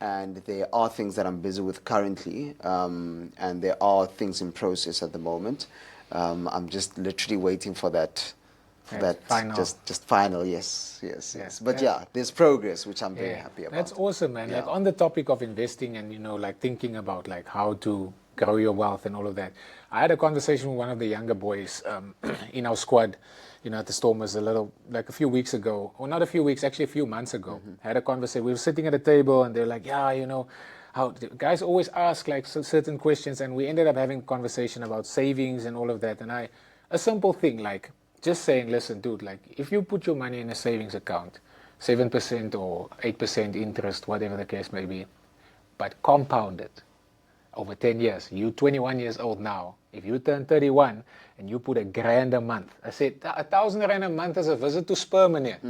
and there are things that I'm busy with currently, and there are things in process at the moment. I'm just literally waiting for that, final. just final, yes. But yeah, there's progress, which I'm very happy about. That's awesome, man. Yeah. Like on the topic of investing and, you know, like thinking about like how to grow your wealth and all of that. I had a conversation with one of the younger boys in our squad, you know, at the Stormers a few weeks ago, or not a few weeks, actually a few months ago. I had a conversation. We were sitting at a table and they're like, yeah, you know, how guys always ask like certain questions, and we ended up having a conversation about savings and all of that. And a simple thing, like just saying, listen, dude, like if you put your money in a savings account, 7% or 8% interest, whatever the case may be, but compound it over 10 years. You're 21 years old now. If you turn 31 and you put R1,000 a month, I said, R1,000 a month is a visit to Spur, meneer.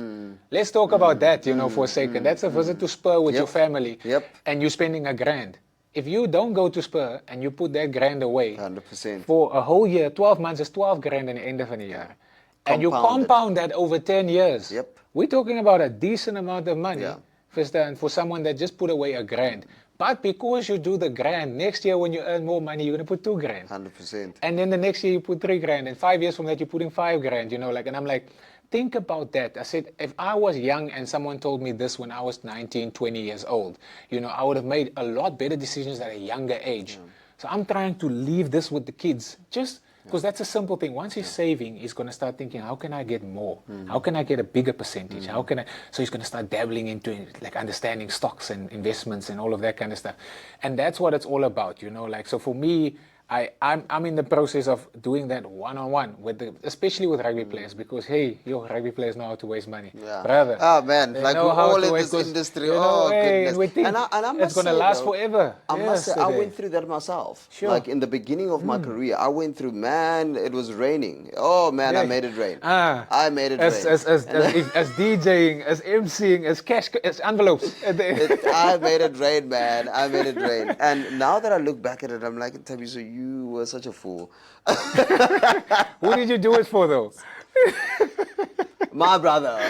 Let's talk about that, you know, for a second. That's a visit to Spur with your family. And you're spending R1,000. If you don't go to Spur and you put that R1,000 away 100%. for a whole year, 12 months is 12 grand at the end of the year. And you compound that over 10 years. We're talking about a decent amount of money for someone that just put away R1,000. But because you do the grand, next year when you earn more money, you're going to put 2 grand. 100%. And then the next year you put 3 grand. And 5 years from that, you're putting 5 grand, you know, like, and I'm like, think about that. I said, if I was young and someone told me this when I was 19, 20 years old, you know, I would have made a lot better decisions at a younger age. So I'm trying to leave this with the kids, just because that's a simple thing. Once he's saving, he's going to start thinking, how can I get more? How can I get a bigger percentage? How can I? So he's going to start dabbling into like understanding stocks and investments and all of that kind of stuff. And that's what it's all about, you know. Like, so for me, I'm in the process of doing that one-on-one especially with rugby players, because hey, your rugby players know how to waste money, brother. Oh man, like we're all in this industry. Oh goodness, and we think it's going to last forever. I must say, I went through that myself. Sure. Like in the beginning of my career, I went through. Man, it was raining. Oh man, I made it rain. I made it rain. As DJing, as MCing, as cash, as envelopes. I made it rain, man. I made it rain. And now that I look back at it, I'm like, Thabiso, you were such a fool. Who did you do it for, though? My brother,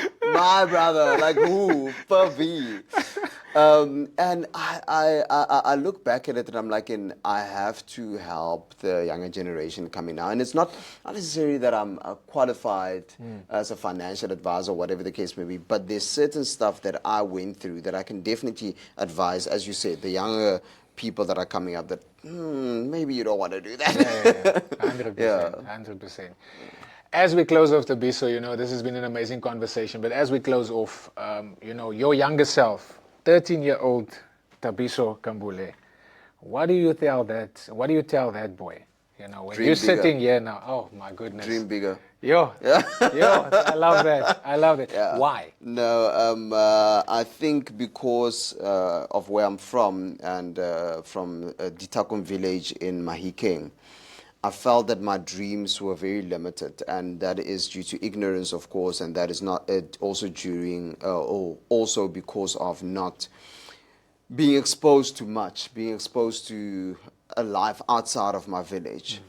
like who? Pavi. And I look back at it and I'm like, I have to help the younger generation coming now. And it's not necessarily that I'm qualified as a financial advisor or whatever the case may be, but there's certain stuff that I went through that I can definitely advise, as you said, the younger people that are coming up that maybe you don't want to do that. 100%. 100%. As we close off, Thabiso, you know, this has been an amazing conversation, but as we close off, you know, your younger self, 13-year-old Thabiso Khambule, what do you tell that boy? You know, when you're sitting here now, oh my goodness. Dream bigger. Yo, I love that. Yeah. Why? No, I think because of where I'm from, and from Ditakum village in Mahikeng, I felt that my dreams were very limited, and that is due to ignorance, of course, and that is not also also because of not being exposed to much, being exposed to a life outside of my village.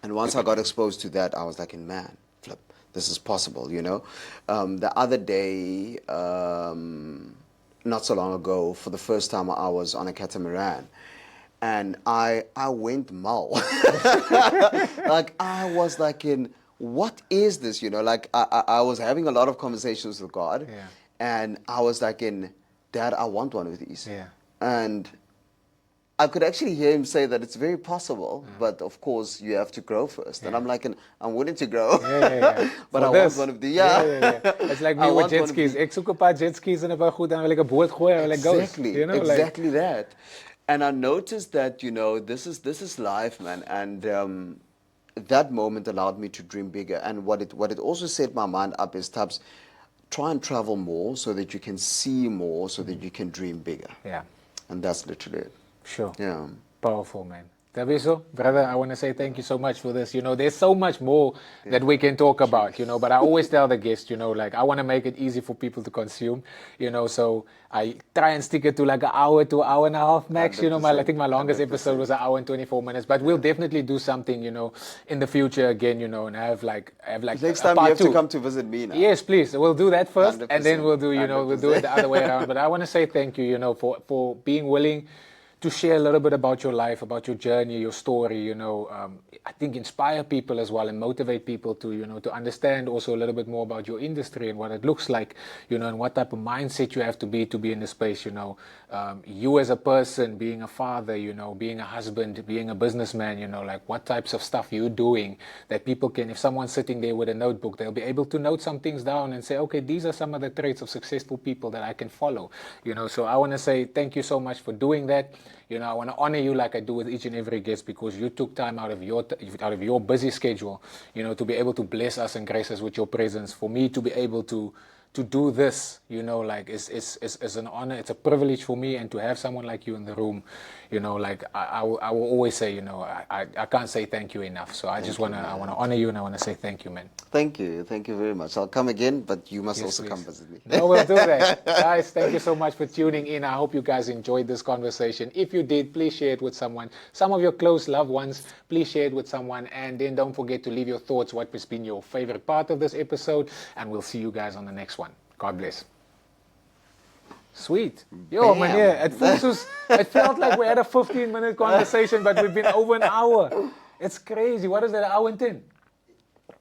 And once I got exposed to that, I was like, man, flip, this is possible, you know. The other day, not so long ago, for the first time, I was on a catamaran. and I went mal. Like I was like what is this? Like I was having a lot of conversations with God, and I was like Dad, I want one of these. And I could actually hear him say that it's very possible, but of course you have to grow first. And I'm like, I'm willing to grow, but I want one of these. It's like me with jet skis. Ek soek 'n paar jet skis en 'n paar goed en wil ek 'n boot gooi en wil ek go. Exactly that. And I noticed that, this is life, man. And that moment allowed me to dream bigger. And what it also set my mind up is, Tabs, try and travel more so that you can see more, so that you can dream bigger. Yeah. And that's literally it. Sure. Yeah. Powerful, man. Thabiso, brother, I want to say thank you so much for this. There's so much more that we can talk about, but I always tell the guests, like I want to make it easy for people to consume, so I try and stick it to like an hour to an hour and a half max. I think my longest 100%. Episode was an hour and 24 minutes, but we'll definitely do something, in the future again, and have like next time you have to come to visit me now. Yes, please. We'll do that first, 100%. And then we'll do, we'll do it the other way around. But I want to say thank you, for being willing to share a little bit about your life, about your journey, your story, I think inspire people as well and motivate people to, to understand also a little bit more about your industry and what it looks like, and what type of mindset you have to be in the space, you as a person, being a father, being a husband, being a businessman, like what types of stuff you're doing that people can, if someone's sitting there with a notebook, they'll be able to note some things down and say, okay, these are some of the traits of successful people that I can follow, so I want to say thank you so much for doing that. I want to honor you like I do with each and every guest because you took time out of your busy schedule, to be able to bless us and grace us with your presence. For me to be able to do this, like is an honor. It's a privilege for me, and to have someone like you in the room, like I will always say, I can't say thank you enough. So I just want to honor you, and I want to say thank you, man. Thank you very much. I'll come again, but you must also come visit me. No, we'll do that. Guys, thank you so much for tuning in. I hope you guys enjoyed this conversation. If you did, please share it with someone. Some of your close loved ones, please share it with someone. And then don't forget to leave your thoughts, what has been your favorite part of this episode. And we'll see you guys on the next one. God bless. Sweet. Yo, man, yeah, it felt like we had a 15-minute conversation, but we've been over an hour. It's crazy. What is that, an hour and 10?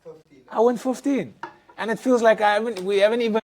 15. Hour and 15. And it feels like we haven't even